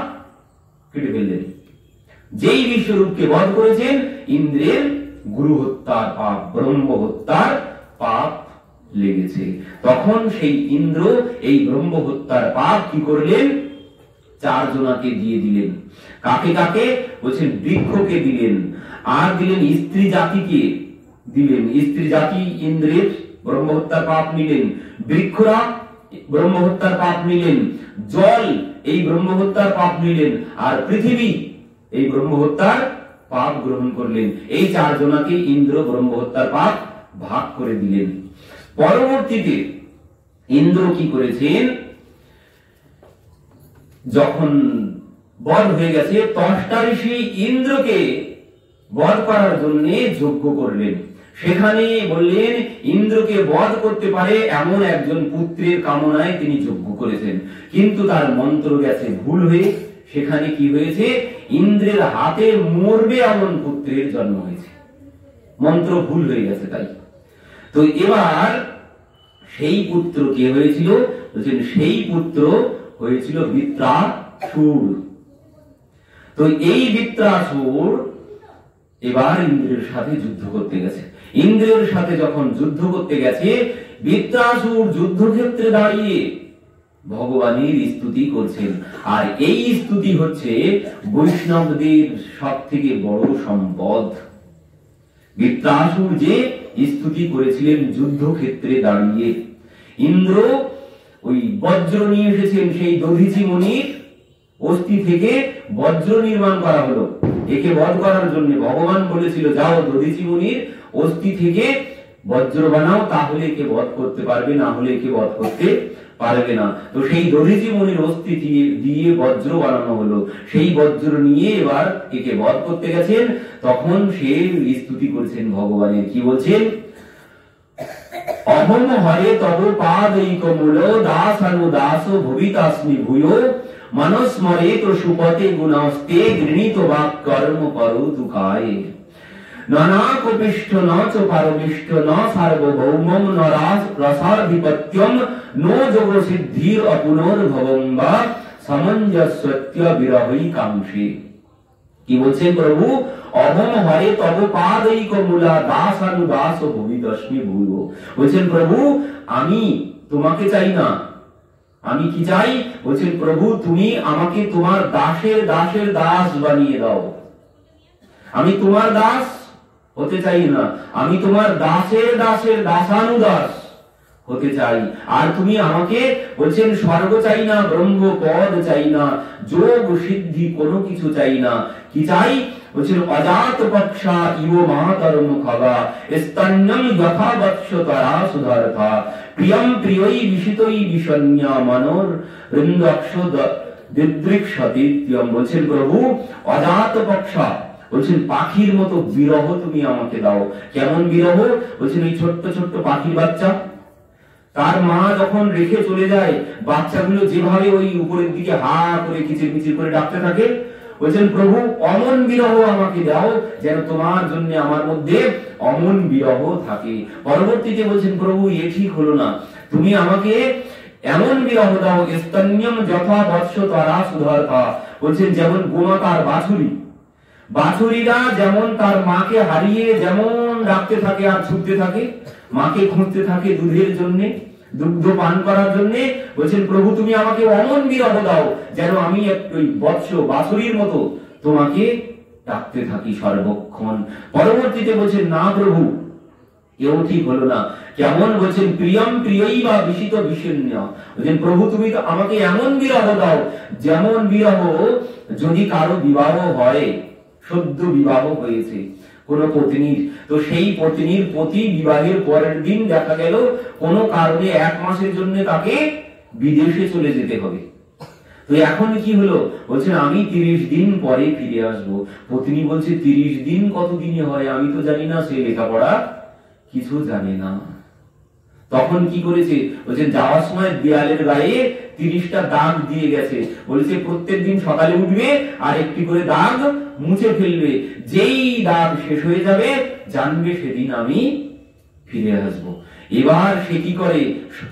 কেটে ফেললেন। যেই বিশ্বরূপকে বধ করেছেন, ইন্দ্রের গুরু হত্যার পাপ, ব্রহ্ম হত্যার পাপ লেগেছে। তখন সেই ইন্দ্র এই ব্রহ্ম হত্যার পাপ কি করলেন? 4 জনাকে দিয়ে দিলেন। কাকে কাকে? বলছেন বৃক্ষকে দিলেন, আর দিলেন স্ত্রী জাতিকে দিলেন। স্ত্রী জাতি ইন্দ্রের ব্রহ্ম হত্যার পাপ নিলেন, বৃক্ষরা ব্রহ্ম হত্যার পাপ নিলেন, জল এই ব্রহ্ম হত্যার পাপ নিলেন, আর পৃথিবী এই ব্রহ্ম হত্যার পাপ গ্রহণ করলেন। এই 4 জনাকে ইন্দ্র ব্রহ্ম হত্যার পাপ ভাগ করে দিলেন। পরবর্তীতে ইন্দ্র কি করেছেন? যখন বধ হয়ে গেছে, ত্বষ্টা ঋষি ইন্দ্রকে বধ করার জন্য যজ্ঞ করলেন। সেখানে বললেন ইন্দ্রকে বধ করতে পারে এমন একজন পুত্রের কামনায় তিনি যজ্ঞ করেছেন, কিন্তু তার মন্ত্র গেছে ভুল হয়ে। সেখানে কি হয়েছে? ইন্দ্রের হাতে মরবে এমন পুত্রের জন্ম হয়েছে, মন্ত্র ভুল হয়ে গেছে। তাই তো এবার সেই পুত্র কে হয়েছিল? বলছেন সেই পুত্র হয়েছিল বৃত্রাসুর। তো এই বৃত্রাসুর এবার ইন্দ্রের সাথে যুদ্ধ করতে গেছে। ইন্দ্রের সাথে যখন যুদ্ধ করতে গেছে, বৃত্রাসুর যুদ্ধক্ষেত্রে দাঁড়িয়ে ভগবানের স্তুতি করছেন। আর এই স্তুতি হচ্ছে বৈষ্ণবদের সব থেকে বড় সম্পদ। বৃত্রাসুর যে স্তুতি করেছিলেন যুদ্ধক্ষেত্রে দাঁড়িয়ে, ইন্দ্র ওই বজ্র নিয়ে এসেছেন। সেই দধীচি মুনির অস্থি থেকে বজ্র নির্মাণ করা হলো একে বধ করার জন্য। ভগবান বলেছিল যাও দধীচি মুনির অস্থি থেকে বজ্র বানাও, তাহলে একে বধ করতে পারবে, না হলে একে বধ করতে পারবে না। তো সেই দধিচি মুনির অস্থি দিয়ে বজ্র বানানো হলো, সেই বজ্র নিয়ে এবার একে বধ করতে গেছেন। তখন সে স্তুতি করছেন ভগবানের, কি বলছেন? অহম হরে তব পাদৈক মূল দাসানু দাস ভবিতাস্মি ভূয় মনস্মরে তো সুপতে গুণাস্তে গৃণীত বাক কর্ম করো দুঃখায় নানা কপিষ্ঠ ন চ পারমিষ্ঠ ন সার্বভৌমম ন রসাধিপত্যম নো যোগ সিদ্ধির অপুনর্ভবম বা সামঞ্জস্যত্য বিরহৈ কাঙ্ক্ষে। কি বলছেন প্রভু? অহম হরে তব পাদৈক মূলা দাসানু দাস ভবিতাস্মি ভূয়। বলছেন প্রভু আমি তোমাকে চাই না, আমি কি চাই? বলছেন প্রভু তুমি আমাকে তোমার দাসের দাসের দাস বানিয়ে দাও। আমি তোমার দাস হতে চাই না, আমি তোমার দাসের দাসের দাসানুদাস হতে চাই। আর তুমি আমাকে বলছেন স্বর্গ চাই না, ব্রহ্ম পদ চাই না, যোগ সিদ্ধি কোনো কিছু চাই না। কি চাই? বলছেন অজাত পক্ষা ইব মাতরম খগা স্তন্যম যথা বৎস তারা সুধারথা প্রিয়ম প্রিয়ই বিশিতই বিশন্যা মনোর বৃন্দক্ষ দিদৃক্ষতিত্যম। বলছেন প্রভু অজাত পক্ষা, বলছেন পাখির মতো বিরহ তুমি আমাকে দাও। কেমন বিরহ? বলছেন এই ছোট্ট ছোট্ট পাখির বাচ্চা, তার মা যখন রেখে চলে যায়, বাচ্চাগুলো যেভাবে ওই উপরের দিকে হা করে কিচির মিচির করে ডাকতে থাকে, বলছেন প্রভু অমন বিরহ আমাকে দাও, যেন তোমার জন্য আমার মধ্যে অমন বিরহ থাকে। পরবর্তীতে বলছেন প্রভু এ ঠিক হলো না, তুমি আমাকে এমন বিরহ দাও স্তন্যম যথা বৎস তারা সুধারথা। বলছেন যেমন গোমাতার বাছুরি, বাছুরিরা যেমন তার মাকে হারিয়ে যেমন ডাকতে থাকে আর ছুটতে থাকে, মাকে খুঁজতে থাকে দুধের জন্য, দুগ্ধ পান করার জন্য। বলছেন প্রভু তুমি আমাকে অমন বিরহ দাও যেন আমি ওই বৎস বাছুরির মতো তোমাকে ডাকতে থাকি সর্বক্ষণ। পরবর্তীতে বলছেন না প্রভু এও ঠিক হলো না। কেমন? বলছেন প্রিয়ম প্রিয়ই বা বিশিত বিশিন্য। বলছেন প্রভু তুমি তো আমাকে এমন বিরহ দাও যেমন বিরহ যদি কারো বিবাহ হয়, সদ্য বিবাহ হয়েছে কোন পত্নীর, তো সেই পত্নীর প্রতি বিবাহের পরের দিন দেখা গেল কোন কারণে 1 মাসের জন্য তাকে বিদেশে চলে যেতে হবে। তো এখন কি হলো? বলছেন আমি 30 দিন পরে ফিরে আসবো। পত্নী বলছে 30 দিন কত দিনে হয়? আমি তো জানি না, সে লেখাপড়া কিছু জানে না। তখন কি করেছে? বলছেন যাওয়ার সময় দেয়ালের গায়ে 30টা দাগ দিয়ে গেছে। বলেছে প্রত্যেক দিন সকালে উঠবে আর একটি করে দাগ মুছে ফেলবে, যেই দাগ শেষ হয়ে যাবে জানবে সেদিন আমি ফিরে আসবো। এবার সে কি করে?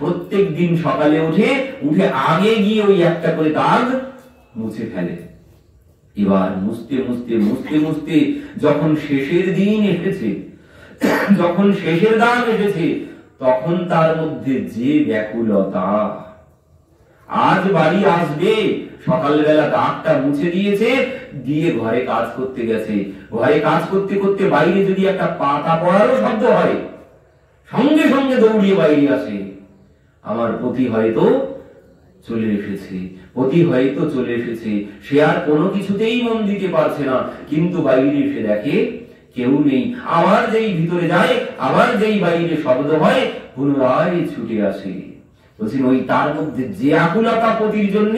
প্রত্যেক দিন সকালে উঠে আগে গিয়ে ওই একটা করে দাগ মুছে ফেলে। এবার মুছতে মুছতে মুছতে মুছতে যখন শেষের দিন এসেছে, যখন শেষের দাগ এসেছে, তখন তার মধ্যে যে ব্যাকুলতা, আজ বাড়ি আসবে, সকালবেলা দাগটা মুছে দিয়েছে, দিয়ে ঘরে কাজ করতে গেছে। ঘরে কাজ করতে করতে বাইরে যদি একটা পাতা পড়ারও শব্দ হয়, সঙ্গে সঙ্গে দৌড়িয়ে বাইরে আসে, আমার পতি হয়তো চলে এসেছে, পতি হয়তো চলে এসেছে। সে আর কোনো কিছুতেই মন দিতে পারছে না, কিন্তু বাইরে এসে দেখে কেউ নেই। আবার যেই ভিতরে যায়, আবার যেই বাইরে শব্দ হয়, পুনরায় ছুটে আসে। বলছেন ওই তার মধ্যে যে আকুলতা পতির জন্য,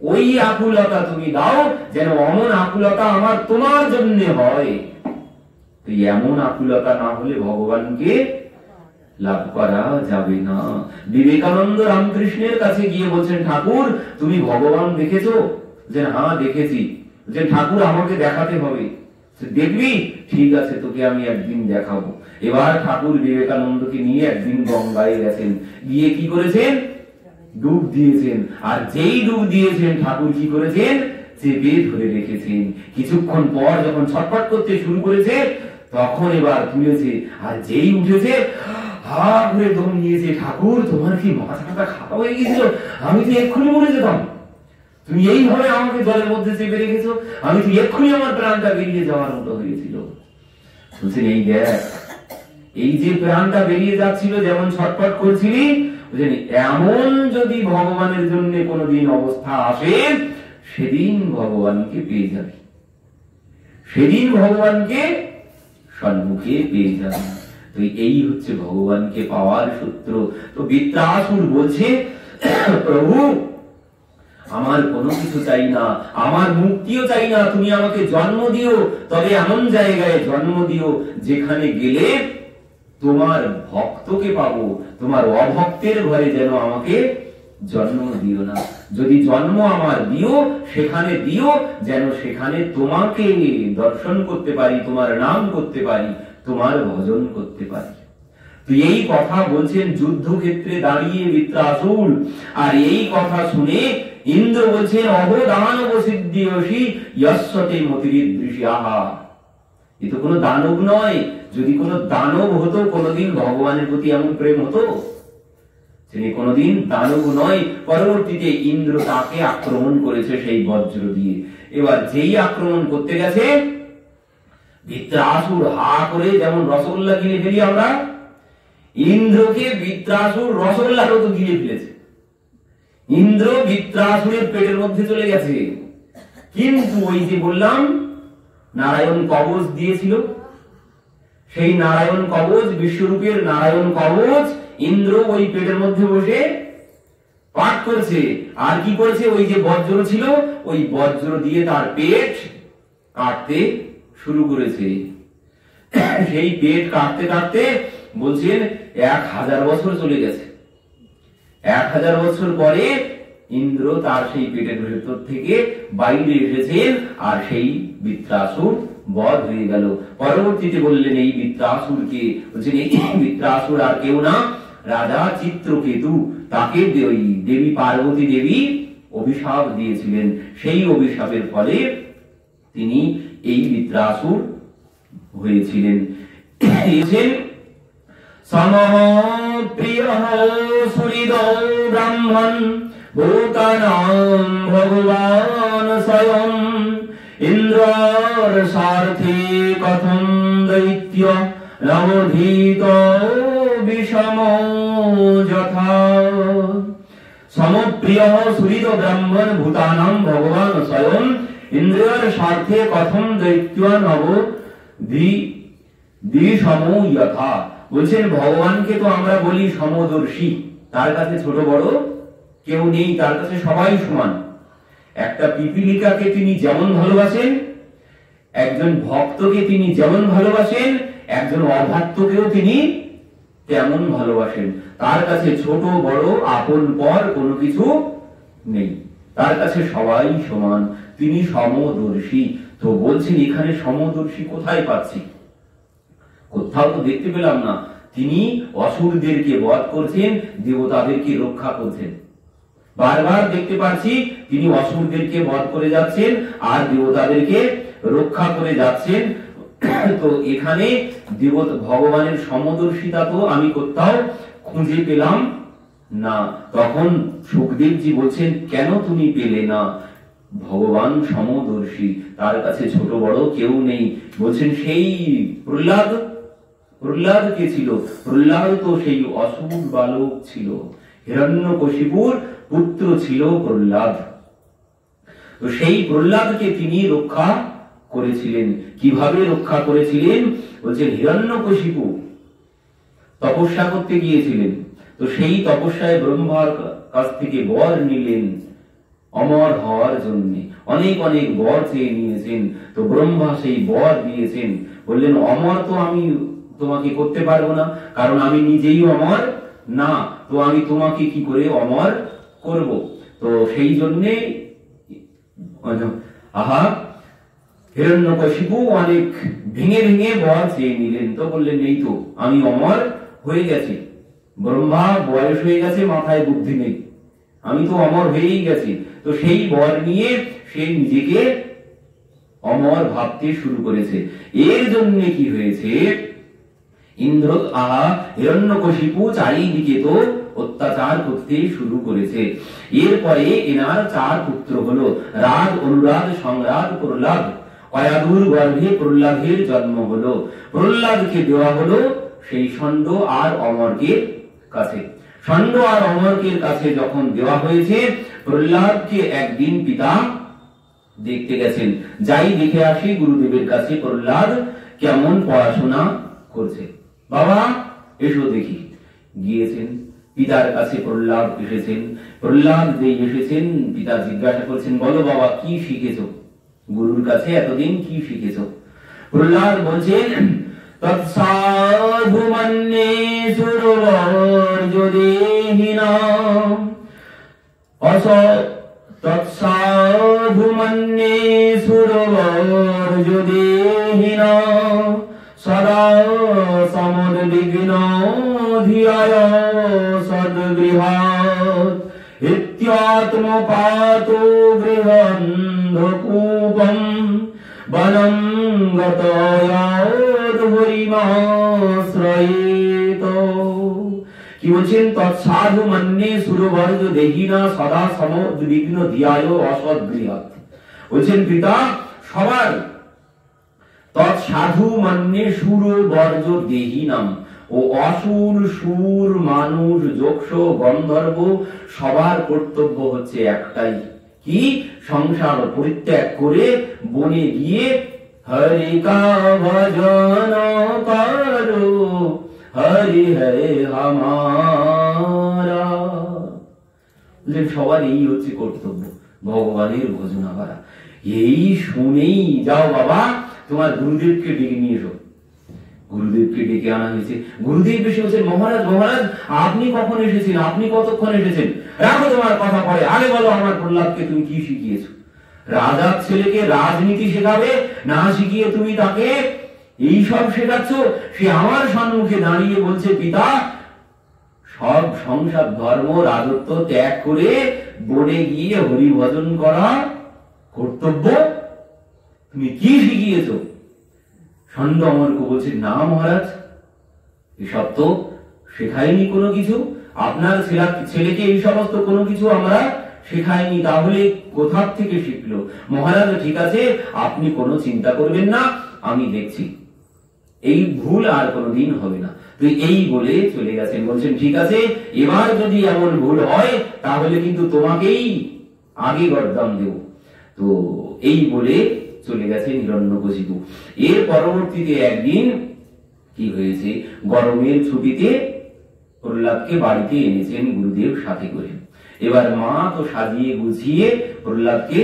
ওই আকুলতা তুমি দাও যেন অমন আকুলতা আমার তোমার জন্য হয়। এমন আকুলতা না হলে ভগবানকে লাভ করা যাবে না। বিবেকানন্দ রামকৃষ্ণের কাছে গিয়ে বলছেন ঠাকুর তুমি ভগবান দেখেছো? যে হ্যাঁ দেখেছি। যে ঠাকুর আমাকে দেখাতে হবে। দেখবি? ঠিক আছে তোকে আমি একদিন দেখাবো। এবার ঠাকুর বিবেকানন্দকে নিয়ে একদিন গঙ্গায় গেছেন, গিয়ে কি করেছেন? ডুব দিয়েছেন। আর যেই ডুব দিয়েছেন ঠাকুর কি করেছেন? চেপে ধরে রেখেছেন। কিছুক্ষণ পর যখন ছটফট করতে শুরু করেছে তখন এবার তুলেছে, আর যেই উঠেছে হা করে দম নিয়েছে। ঠাকুর তোমার কি মাথাটা খাতা হয়ে গেছিল? আমি তো এক্ষুনি মরে যেতাম, তুমি এইভাবে আমাকে জলের মধ্যে চেপে রেখেছো, আমি তো এক্ষুনি আমার প্রাণটা বেরিয়ে যাওয়ার মতো হয়েছিল। বলছেন এই দেখ, এই যে প্রাণটা বেরিয়ে যাচ্ছিল, যেমন ছটফট করছিলি, বুঝলেন এমন যদি ভগবানের জন্য কোনদিন অবস্থা আসে, সেদিন ভগবানকে পেয়ে যাবে, সেদিন ভগবানকে সম্মুখে পেয়ে যাবে। তো এই হচ্ছে ভগবানকে পাওয়ার সূত্র। তো বৃত্রাসুর বলছে, প্রভু আমার কোনো কিছু চাই না, আমার মুক্তিও চাই না, তুমি আমাকে জন্ম দিও, তবে এমন জায়গায় জন্ম দিও যেখানে গেলে তোমার ভক্তকে পাবো, তোমার অভক্তের ঘরে যেন আমাকে জন্ম দিও না। যদি জন্ম আমার দিও, সেখানে দিও যেন সেখানে তোমাকে দর্শন করতে পারি, তোমার নাম করতে পারি, তোমার ভজন করতে পারি। তো এই কথা বলছেন যুদ্ধক্ষেত্রে দাঁড়িয়ে বৃত্রাসুর। আর এই কথা শুনে ইন্দ্র বলছেন, অবদানব সিদ্ধিয়সী যস্যতে মতিরিদৃশী। আহা, এ তো কোনো দানব নয়। যদি কোনো দানব হতো কোনোদিন ভগবানের প্রতি এমন প্রেম হতো? তিনি কোনোদিন দানব নয়। পরবর্তীতে ইন্দ্র তাকে আক্রমণ করেছে সেই বজ্র দিয়ে। এবার যেই আক্রমণ করতে গেছে, বৃত্রাসুর হা করে, যেমন রসগোল্লা কিনে ফেলি আমরা, ইন্দ্রকে বৃত্রাসুর রসগোল্লার মতো গিলে ফেলেছে। ইন্দ্র বৃত্রাসুরের পেটের মধ্যে চলে গেছে। কিন্তু ওই যে বললাম নারায়ণ কবচ দিয়েছিল, সেই নারায়ণ কবচ, বিশ্বরূপের নারায়ণ কবচ ইন্দ্র ওই পেটের মধ্যে বসে পাঠ করছে। আর কি করেছে, ওই যে বজ্র ছিল, ওই বজ্র দিয়ে তার পেট কাটতে শুরু করেছে। সেই পেট কাটতে কাটতে বলছেন 1000 বছর চলে গেছে। 1000 বছর পরে ইন্দ্র তার সেই পেটের ভেতর থেকে বাইরে এসেছেন, আর সেই বৃত্রাসুর বধ হয়ে গেল। পরবর্তীতে বললেন এই বৃত্রাসুরকে, বলছেন এই বৃত্রাসুর আর কেউ না, রাজা চিত্রকেতু। তাকে ওই দেবী পার্বতী দেবী অভিশাপ দিয়েছিলেন। সেই অভিশাপের ফলে তিনি এই বৃত্রাসুর হয়েছিলেন। সমপ্রিয় সুহৃদ ব্রাহ্মণ ভূতানাং ভগবান স্বয়ং ইন্দ্রর স্বার্থে কথম দৈত্য নবধীত বিষম যথা। সমপ্রিয় সুহৃদ ব্রাহ্মণ ভূতানাং ভগবান স্বয়ং ইন্দ্রের স্বার্থে কথম দৈত্য নবধীষম যথা। বলছেন ভগবানকে তো আমরা বলি সমদর্শী, তার কাছে ছোট বড় কেউ নেই, তার কাছে সবাই সমান। একটা পিপীলিকাকে তিনি যেমন ভালোবাসেন, একজন ভক্তকে তিনি যেমন ভালোবাসেন, একজন অভক্তকেও তিনি তেমন ভালোবাসেন। তার কাছে ছোট বড় আপন পর কোনো কিছু নেই, তার কাছে সবাই সমান। তিনি সমদর্শী। তো বলছেন এখানে সমদর্শী কোথায় পাচ্ছি? কোথাও তো দেখতে পেলাম না। তিনি অসুরদেরকে বধ করছেন, দেবতাদেরকে রক্ষা করছেন। বারবার দেখতে পাচ্ছি তিনি অসুরদেরকে বধ করে যাচ্ছেন আর দেবতাদেরকে রক্ষা করে যাচ্ছেন। তো এখানে দেবতা ভগবানের সমদর্শিতা তো আমি কোথাও খুঁজে পেলাম না। তখন সুখদেবজি বলছেন, কেন তুমি পেলে না? ভগবান সমদর্শী, তার কাছে ছোট বড় কেউ নেই। বলছেন সেই প্রহ্লাদ কে ছিল? প্রহ্লাদ তো সেই অসুর বালক ছিল, হিরণ্যকশিপুর পুত্র ছিল প্রহ্লাদ। তো সেই প্রহ্লাদকে তিনি রক্ষা করেছিলেন। কিভাবে রক্ষা করেছিলেন? বলছেন হিরণ্যকশিপু তপস্যা করতে গিয়েছিলেন, তো সেই তপস্যায় ব্রহ্মার কাছ থেকে বর নিলেন অমর হওয়ার জন্য। অনেক অনেক বর চেয়ে নিয়েছেন, তো ব্রহ্মা সেই বর দিয়েছেন। বললেন অমর তো আমি তোমাকে করতে পারবো না, কারণ আমি নিজেই অমর না, তো আমি তোমাকে কি করে অমর করব? তো সেই জন্যে হিরণ্যকশিপু অনেক ভেঙে ভেঙে বর চেয়ে নিলেন। তো বললেন এই তো আমি অমর হয়ে গেছি, ব্রহ্মা বয়স হয়ে গেছে, মাথায় বুদ্ধি নেই, আমি তো অমর হয়েই গেছি। তো সেই বর নিয়ে সে নিজেকে অমর ভাবতে শুরু করেছে। এর জন্য কি হয়েছে? ইন্দ্র হিরণ্যকশিপু চারিদিকে তো অত্যাচার করতে শুরু করেছে। এরপরে এনার 4 পুত্র হলো, রাগ, অনুরাগ, সংরাগ, প্রহ্লাদ। অয়াদুর গর্ভে প্রহ্লাদের জন্ম হলো। প্রহ্লাদকে দেওয়া হলো সেই ষণ্ড আর অমরকে কাছে। ষণ্ড আর অমরকের কাছে যখন দেওয়া হয়েছে, প্রহ্লাদকে একদিন পিতা দেখতে গেছেন। যাই দেখে আসি গুরুদেবের কাছে প্রহ্লাদ কেমন পড়াশোনা করছে। বাবা এসো দেখি। গিয়েছেন, পিতার কাছে প্রহ্লাদ এসেছেন। প্রহ্লাদ যে এসেছেন, পিতা জিজ্ঞাসা করছেন, বলো বাবা কি শিখেছ, গুরুর কাছে এতদিন কি শিখেছ? প্রহ্লাদ বলছেন, তৎসাধু মন্যে সুরবর্জদেহিনাম তৎসাধু মন্যে সুরবর্জদেহিনাম সদা সমদ্বিগ্ন ধিয়ায় সদ্গৃহাৎ ইত্যাত্মপাতো গৃহন্ধকূপম বনম গতয়াদ হরিমাশ্রয়েত। কি বলছেন? তৎসাধু মন্যে সুরবর্জ দেহিনা সদা সমদ্বিগ্ন ধিয়ায় অসদ্গৃহাৎ। বলছেন পিতা সবার তৎসাধু মন্যে সুরবর্জ দেহিনাম, ও অসুর সুর মানুষ যক্ষ গন্ধর্ব সবার কর্তব্য হচ্ছে একটাই, কি? সংসার পরিত্যাগ করে বনে গিয়ে হরি কা ভজন করো, হরি হে হামারা। সবার এই হচ্ছে কর্তব্য, ভগবানের ভজনা করা। এই শুনেই যাও বাবা, তোমার গুরুদেবকে ডেকে নিয়ে এসো। গুরুদেবকে ডেকে আনা হয়েছে। গুরুদেব এসে বলছেন, মহারাজ মহারাজ আপনি কখন এসেছেন, আপনি কতক্ষণ এসেছেন? রাখো তোমার কথা পরে, আগে বলো আমার প্রহ্লাদকে তুমি কি শিখিয়েছো? রাজার ছেলেকে রাজনীতি শেখাবে না শিখিয়ে তুমি তাকে এই সব শেখাচ্ছ? সে আমার সম্মুখে দাঁড়িয়ে বলছে, পিতা সব সংসার ধর্ম রাজত্ব ত্যাগ করে বনে গিয়ে হরি ভজন করা কর্তব্য, তুমি কি শিখিয়েছ? ষণ্ড অমরকে বলছে, না মহারাজ এসব তো শেখায়নি কোনো কিছু, আপনার ছেলেকে এই সমস্ত কোনো কিছু আমরা শেখায়নি, তাহলে কোথা থেকে শিখলো? মহারাজ ঠিক আছে, আপনি কোনো চিন্তা করবেন না, আমি দেখছি, এই ভুল আর কোনোদিন হবে না। তো এই বলে চলে গেছেন। বলছেন ঠিক আছে, এবার যদি এমন ভুল হয় তাহলে কিন্তু তোমাকেই আগে গর্দান দেব। তো এই বলে চলে গেছে হিরণ্যকশিপু। এর পরবর্তীতে একদিন কি হয়েছে, গরমের ছুটিতে প্রহ্লাদকে বাড়িতে এনেছেন গুরুদেব সাথে করে। এবার মা তো সাজিয়ে গুছিয়ে প্রহ্লাদকে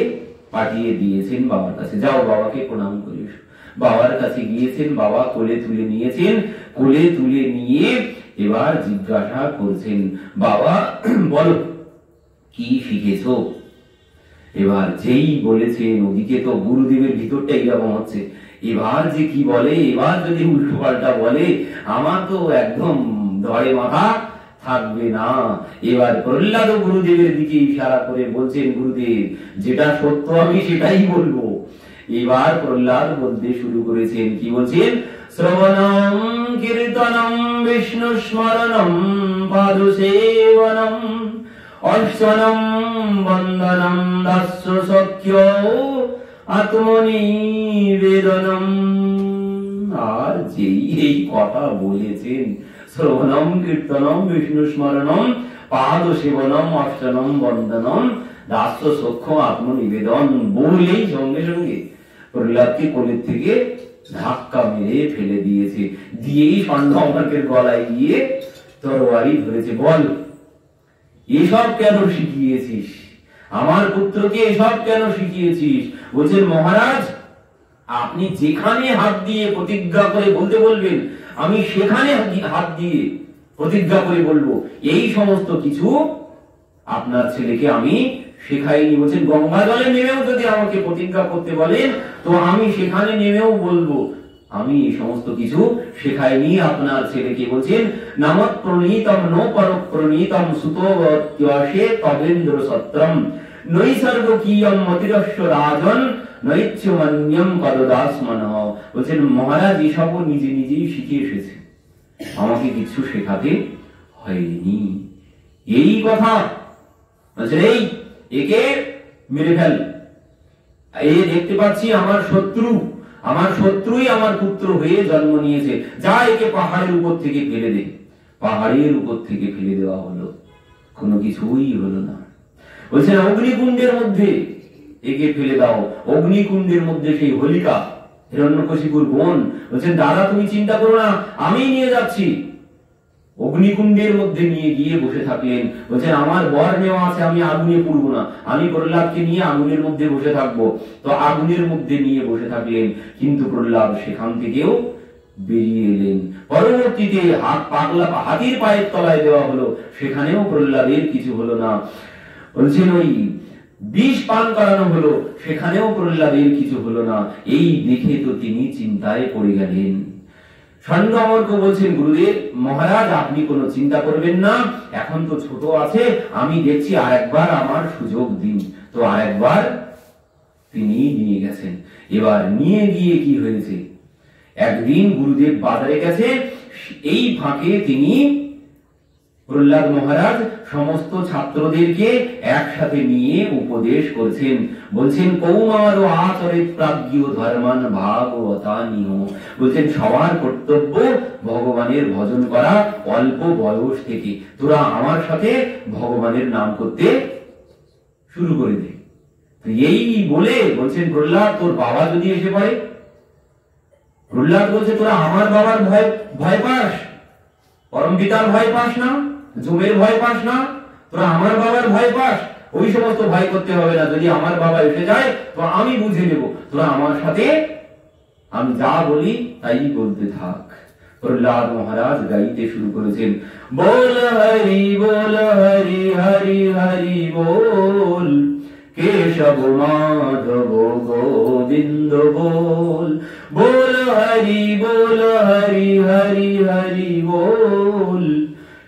পাঠিয়ে দিয়েছেন বাবার কাছে, যাও বাবাকে প্রণাম করে এসো। বাবার কাছে গিয়েছেন, বাবা কোলে তুলে নিয়েছেন। কোলে তুলে নিয়ে এবার জিজ্ঞাসা করছেন, বাবা বলো কি শিখেছ? এবার যেই বলেছেন ওদিকে তো গুরুদেবের ভিতরটা এরকম হচ্ছে, এবার যে কি বলে, এবার যদি উল্টো পাল্টা বলে আমার তো একদম ধরে মাথা থাকবে না। এবার প্রহ্লাদ গুরুদেবের দিকে ইশারা করে বলছেন, গুরুদেব যেটা সত্য আমি সেটাই বলবো। এবার প্রহ্লাদ বলতে শুরু করেছেন, কি বলছেন? শ্রবণম কীর্তনম বিষ্ণু স্মরণম পাদু সেবনম অর্চনম বন্দনম দাস্য সখ্য আত্মনিবেদনম। আর যেই এই কথা বলেছেন, শ্রবণম কীর্তনম বিষ্ণু স্মরণম পাদ সেবনম অর্চনম বন্দনম দাস্য সখ্য আত্মনিবেদন বলেই সঙ্গে সঙ্গে প্রহ্লাদকে কোলের থেকে ধাক্কা মেরে ফেলে দিয়েছে। দিয়েই ষণ্ড গলায় গিয়ে তরবারি ধরেছে। বল এসব কেন শিখিয়েছিস? আমার পুত্রকে এসব কেন শিখিয়েছিস? বলছেন, মহারাজ আপনি যেখানে হাত দিয়ে প্রতিজ্ঞা করে বলতে বলবেন আমি সেখানে হাত দিয়ে প্রতিজ্ঞা করে বলবো। এই সমস্ত কিছু আপনার ছেলেকে আমি শেখাইনি। বলছেন, গঙ্গা জলে নেমেও যদি আমাকে প্রতিজ্ঞা করতে বলেন তো আমি সেখানে নেমেও বলবো, আমি এই সমস্ত কিছু শেখাইনি আপনার ছেলেকে। বলছেন, নামৎ প্রণীতম নো পরক প্রণীতম সুতোবত্যসে তবেন্দ্র সত্রম নৈসর্গকীয়ম মতিরস্য রাজন নৈচ্ছমন্যম পদদাসমনঃ। বলছেন, মহারাজ এসব নিজে নিজেই শিখে এসেছে, আমাকে কিছু শেখাতে হয়নি। এই কথা বলছেন, এই একে মেরে ফেল, এ দেখতে পাচ্ছি আমার শত্রু, আমার শত্রুই আমার পুত্র হয়ে জন্ম নিয়েছে, যা একে পাহাড়ের উপর থেকে ফেলে দে। পাহাড়ের উপর থেকে ফেলে দেওয়া হলো, কোনো কিছুই হলো না। বলছেন, অগ্নিকুণ্ডের মধ্যে একে ফেলে দাও। অগ্নিকুণ্ডের মধ্যে সেই হোলিকা হিরণ্যকশিপুর বোন বলছেন, দাদা তুমি চিন্তা করো না, আমি নিয়ে যাচ্ছি। অগ্নিকুণ্ডের মধ্যে নিয়ে গিয়ে বসে থাকলেন। বলছেন, আমার বর নেওয়া আছে, আমি আগুনে পুড়বো না, আমি প্রহ্লাদকে নিয়ে আগুনের মধ্যে বসে থাকবো। তো আগুনের মধ্যে নিয়ে বসে থাকলেন, কিন্তু প্রহ্লাদ সেখান থেকেও বেরিয়ে এলেন। পরবর্তীতে হাতির পায়ের তলায় দেওয়া হলো, সেখানেও প্রহ্লাদের কিছু হলো না। বলছেন ওই বিষ পান করানো হলো, সেখানেও প্রহ্লাদের কিছু হলো না। এই দেখে তো তিনি চিন্তায় পড়ে গেলেন। স্বর্ণ অমরক বলছেন, গুরুদেব মহারাজ আপনি কোনো চিন্তা করবেন না, এখন তো ছোট আছে, আমি দেখছি আরেকবার আমার সুযোগ দিন। তো আরেকবার তিনি নিয়ে গেছেন। এবার নিয়ে গিয়ে কি হয়েছে, একদিন গুরুদেব বাজারে গেছে, এই ফাঁকে তিনি প্রহ্লাদ মহারাজ সমস্ত ছাত্রদেরকে একসাথে নিয়ে উপদেশ করছেন। বলছেন, কৌমার ও আচরিত প্রাজ্ঞ ধর্মান ভাগবতানিহ। বলছেন সবার কর্তব্য ভগবানের ভজন করা অল্প বয়স থেকে। তোরা আমার সাথে ভগবানের নাম করতে শুরু করে দে। এই বলে বলছেন, প্রহ্লাদ তোর বাবা যদি এসে পড়ে। প্রহ্লাদ বলছে, তোরা আমার বাবার ভয় পাস, পরম পিতার ভয় পাস না, জমের ভয় পাস না, তোরা আমার বাবার ভয় পাস। ওই সমস্ত ভয় করতে হবে না, যদি আমার বাবা এসে যায় তো আমি বুঝে নেব, তোরা আমার সাথে আমি যা বলি তাই বলতে থাক। প্রহ্লাদ মহারাজ গাইতে শুরু করেছেন, বল হরি হরি হরি বল, কেশব মাধব গোবিন্দ বল। বল হরি হরি হরি বল,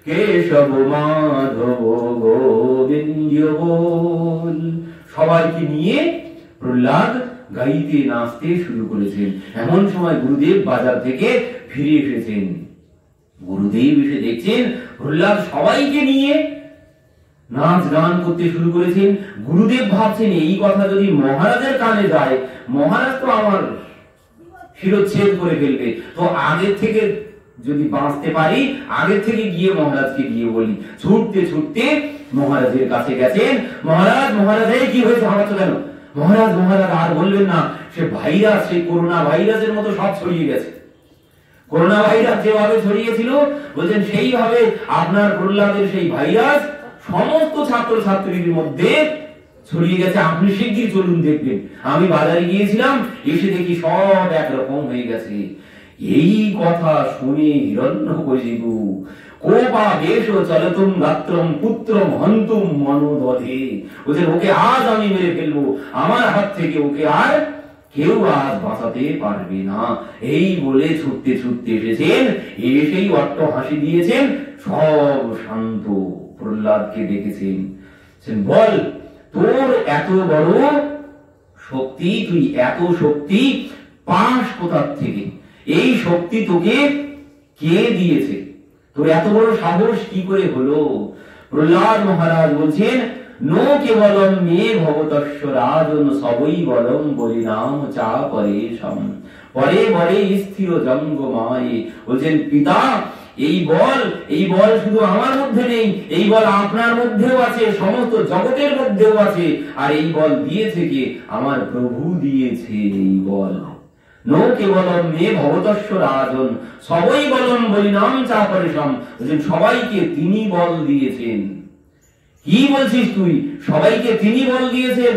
কেশব মাধব গোবিন্দ বল। সবাইকে নিয়ে প্রহ্লাদ গাইতে নাচতে শুরু করেছেন। এমন সময় গুরুদেব বাজার থেকে ফিরে এসেছেন। গুরুদেব এসে দেখছেন প্রহ্লাদ সবাইকে নিয়ে নাচ গান করতে শুরু করেছেন। গুরুদেব ভাবছেন, এই কথা যদি মহারাজের কানে যায়, মহারাজ তো আমার শিরচ্ছেদ করে ফেলবে। তো আগের থেকে যদি বাঁচতে পারি, আগের থেকে গিয়ে মহারাজকে গিয়ে বলি। ছুটতে ছুটতে মহারাজের কাছে গেছেন। মহারাজ এই কি হয়েছে, ভাবাচ্ছ কেন? মহারাজ আর বলবেন না, সে ভাইরাস, সেই করোনা ভাইরাসের মতো সব ছড়িয়ে গেছে। করোনা ভাইরাস যেভাবে ছড়িয়েছিল, বলছেন সেইভাবে আপনার প্রহ্লাদের সেই ভাইরাস সমস্ত ছাত্র ছাত্রীর মধ্যে ছড়িয়ে গেছে। আপনি শিগগির চলুন দেখবেন। আমি বাজারে গিয়েছিলাম, এসে দেখি সব একরকম হয়ে গেছে। এই কথা শুনে হিরণ্যকশিপু কোপা বেশ চলতুম গাত্রম পুত্রম হন্তুম মনোদধে। বলছেন, ওকে আজ আমি মেরে ফেলবো, আমার হাত থেকে ওকে আর কেউ আজ বাঁচাতে পারবে না। এই বলে ছুটতে ছুটতে এসেছেন, এসেই অট্ট হাসি দিয়েছেন, সব শান্ত। প্রহ্লাদকে ডেকেছেন, বল তোর এত বড় শক্তি, তুই এত শক্তি পাস কোথার থেকে? এই শক্তি তোকে কে দিয়েছে? তোর এত বড় সাহস কি করে হলো? প্রহ্লাদ মহারাজ বলছেন, নো কেবলম মে ভবতস্য রাজন সবই বলম বলি নাম চা পরে সম পরে পরে স্থির জঙ্গমায়ে। বলছেন, পিতা এই বল শুধু আমার মধ্যে নেই, এই বল আপনার মধ্যেও আছে, সমস্ত জগতের মধ্যেও আছে। আর এই বল দিয়েছে কে? আমার প্রভু দিয়েছে এই বল। নো কেবলম মে ভবতস্য রাজন সবই বলম বলি নাম চা পরে সম। বলছেন, সবাইকে তিনি বল দিয়েছেন। কি বলছিস তুই? সবাইকে তিনি বল দিয়েছেন?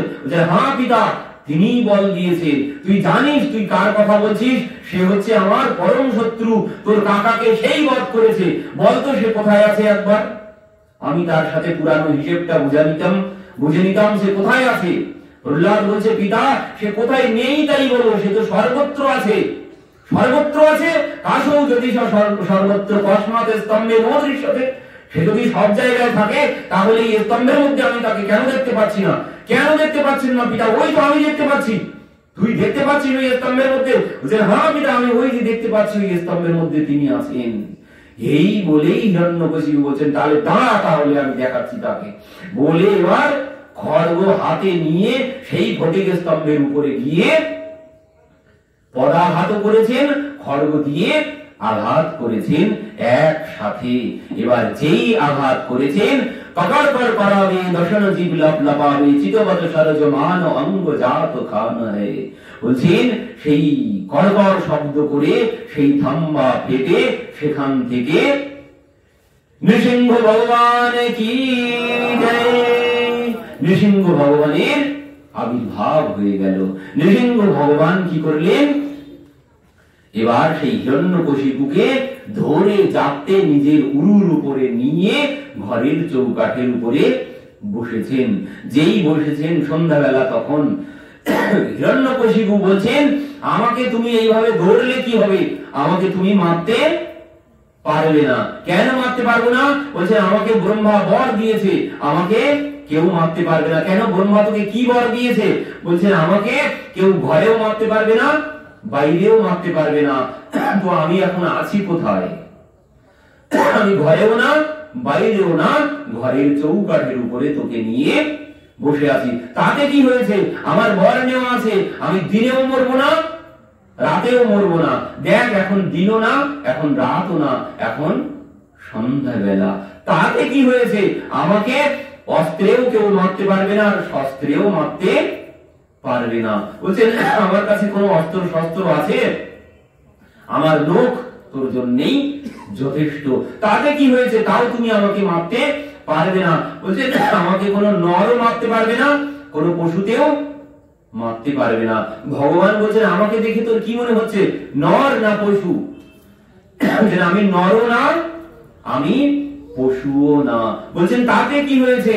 হ্যাঁ পিতা, তিনি বল দিয়েছে। তুই জানিস তুই কার কথা বলছিস? সে হচ্ছে আমার পরম শত্রু, তোর কাকাকে সেই বধ করেছে। বলতো সে কোথায় আছে একবার, আমি তার সাথে পুরানো হিসেবটা বুঝে নিতাম সে কোথায় আছে। প্রহ্লাদ বলছে, পিতা সে কোথায় নেই তাই বলো, সে তো সর্বত্র আছে। সর্বত্র আছে কাশৌ যদি সর্বত্র কস্মাৎ স্তম্ভে ন দৃশ্যতে। সে যদি সব জায়গায় থাকে, তাহলে এই স্তম্ভের মধ্যে আমি তাকে কেন দেখতে পাচ্ছি না? কেন দেখতে পাচ্ছেন না পিতা? ওই তো আমি দেখতে পাচ্ছি। তুই দেখতে পাচ্ছিস ওই স্তম্ভের মধ্যে? হ্যাঁ পিতা, আমি ওই যে দেখতে পাচ্ছি ওই স্তম্ভের মধ্যে তিনি আছেন। এই বলেই হিরণ্যকশিপু বলছেন, তাহলে দাঁড়া, তাহলে আমি দেখাচ্ছি তাকে। বলে এবার খড়গ হাতে নিয়ে সেই ফটিক স্তম্ভের উপরে গিয়ে পদাঘাত করেছেন, খড়গ দিয়ে আঘাত করেছেন একসাথে। এবার যেই আঘাত করেছেন, ককড় কর করাবে দশন জীব লপ লপাবে চিতবত সরজ মান অঙ্গ জাত খান হে। বলছেন সেই কড়কড় শব্দ করে সেই থাম্বা ফেটে সেখান থেকে নৃসিংহ ভগবান কি জয়, নৃসিংহ ভগবানের আবির্ভাব হয়ে গেল। নৃসিংহ ভগবান কি করলেন, এবার সেই হিরণ্যকশিপুকে ধরে চাপতে নিজের উরুর উপরে নিয়ে ঘরের চৌকাঠের উপরে বসেছেন। যেই বসেছেন সন্ধ্যাবেলা, তখন হিরণ্যকশিপু বলছেন, আমাকে তুমি এইভাবে ধরলে কি হবে, আমাকে তুমি মারতে পারবে না। কেন মারতে পারবো না? বলছে আমাকে ব্রহ্মা বর দিয়েছে, আমাকে কেউ মারতে পারবে না। কেন? ব্রহ্মা তোকে কি বর দিয়েছে? বলছেন আমাকে কেউ ঘরেও মারতে পারবে না, বাইরেও মারতে পারবে না। তো আমি এখন আছি কোথায়? আমি ঘরেও না, বাইরেও না, ঘরের চৌকাঠের উপরে তোকে নিয়ে বসে আছি। তাতে কি হয়েছে? আমার বর নেওয়া আছে, আমি দিনেও মরবো না, রাতেও মরবো না। দেখ এখন দিনও না, এখন রাতও না, এখন সন্ধ্যাবেলা। তাতে কি হয়েছে? আমাকে অস্ত্রেও কেউ মারতে পারবে না, আর শস্ত্রেও মারতে পারবে না। বলছেন আমার কাছে কোনো অস্ত্র শস্ত্র আছে? আমার লোক তোর জন্যই যথেষ্ট। তাতে কি হয়েছে? তাও তুমি আমাকে মারতে পারবে না। বলছে আমাকে কোনো নরও মারতে পারবে না, কোনো পশুতেও মারতে পারবে না। ভগবান বলছেন আমাকে দেখে তোর কি মনে হচ্ছে, নর না পশু? আমি নরও না, আমি পশুও না। বলছেন তাতে কি হয়েছে?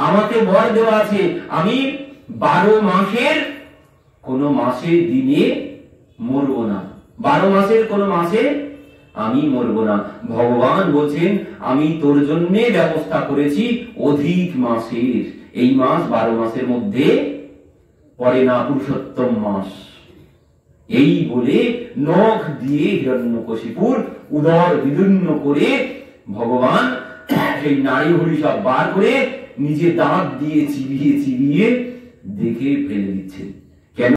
আমাকে বর দেওয়া আছে, আমি 12 মাসের কোন মাসে দিনে মরবো না, 12 মাসের কোন মাসে আমি মরবো না। ভগবান বলছেন আমি তোর জন্য ব্যবস্থা করেছি অধিক মাসের, এই মাস 12 মাসের মধ্যে পড়ে না, পুরুষোত্তম মাস। এই বলে নখ দিয়ে হিরণ্যকশিপুর উদর বিদীর্ণ করে ভগবান সেই নাড়ি ভুঁড়ি সব বার করে নিজে দাঁত দিয়ে চিবিয়ে চিবিয়ে দেখে ফেলে দিচ্ছেন। কেন?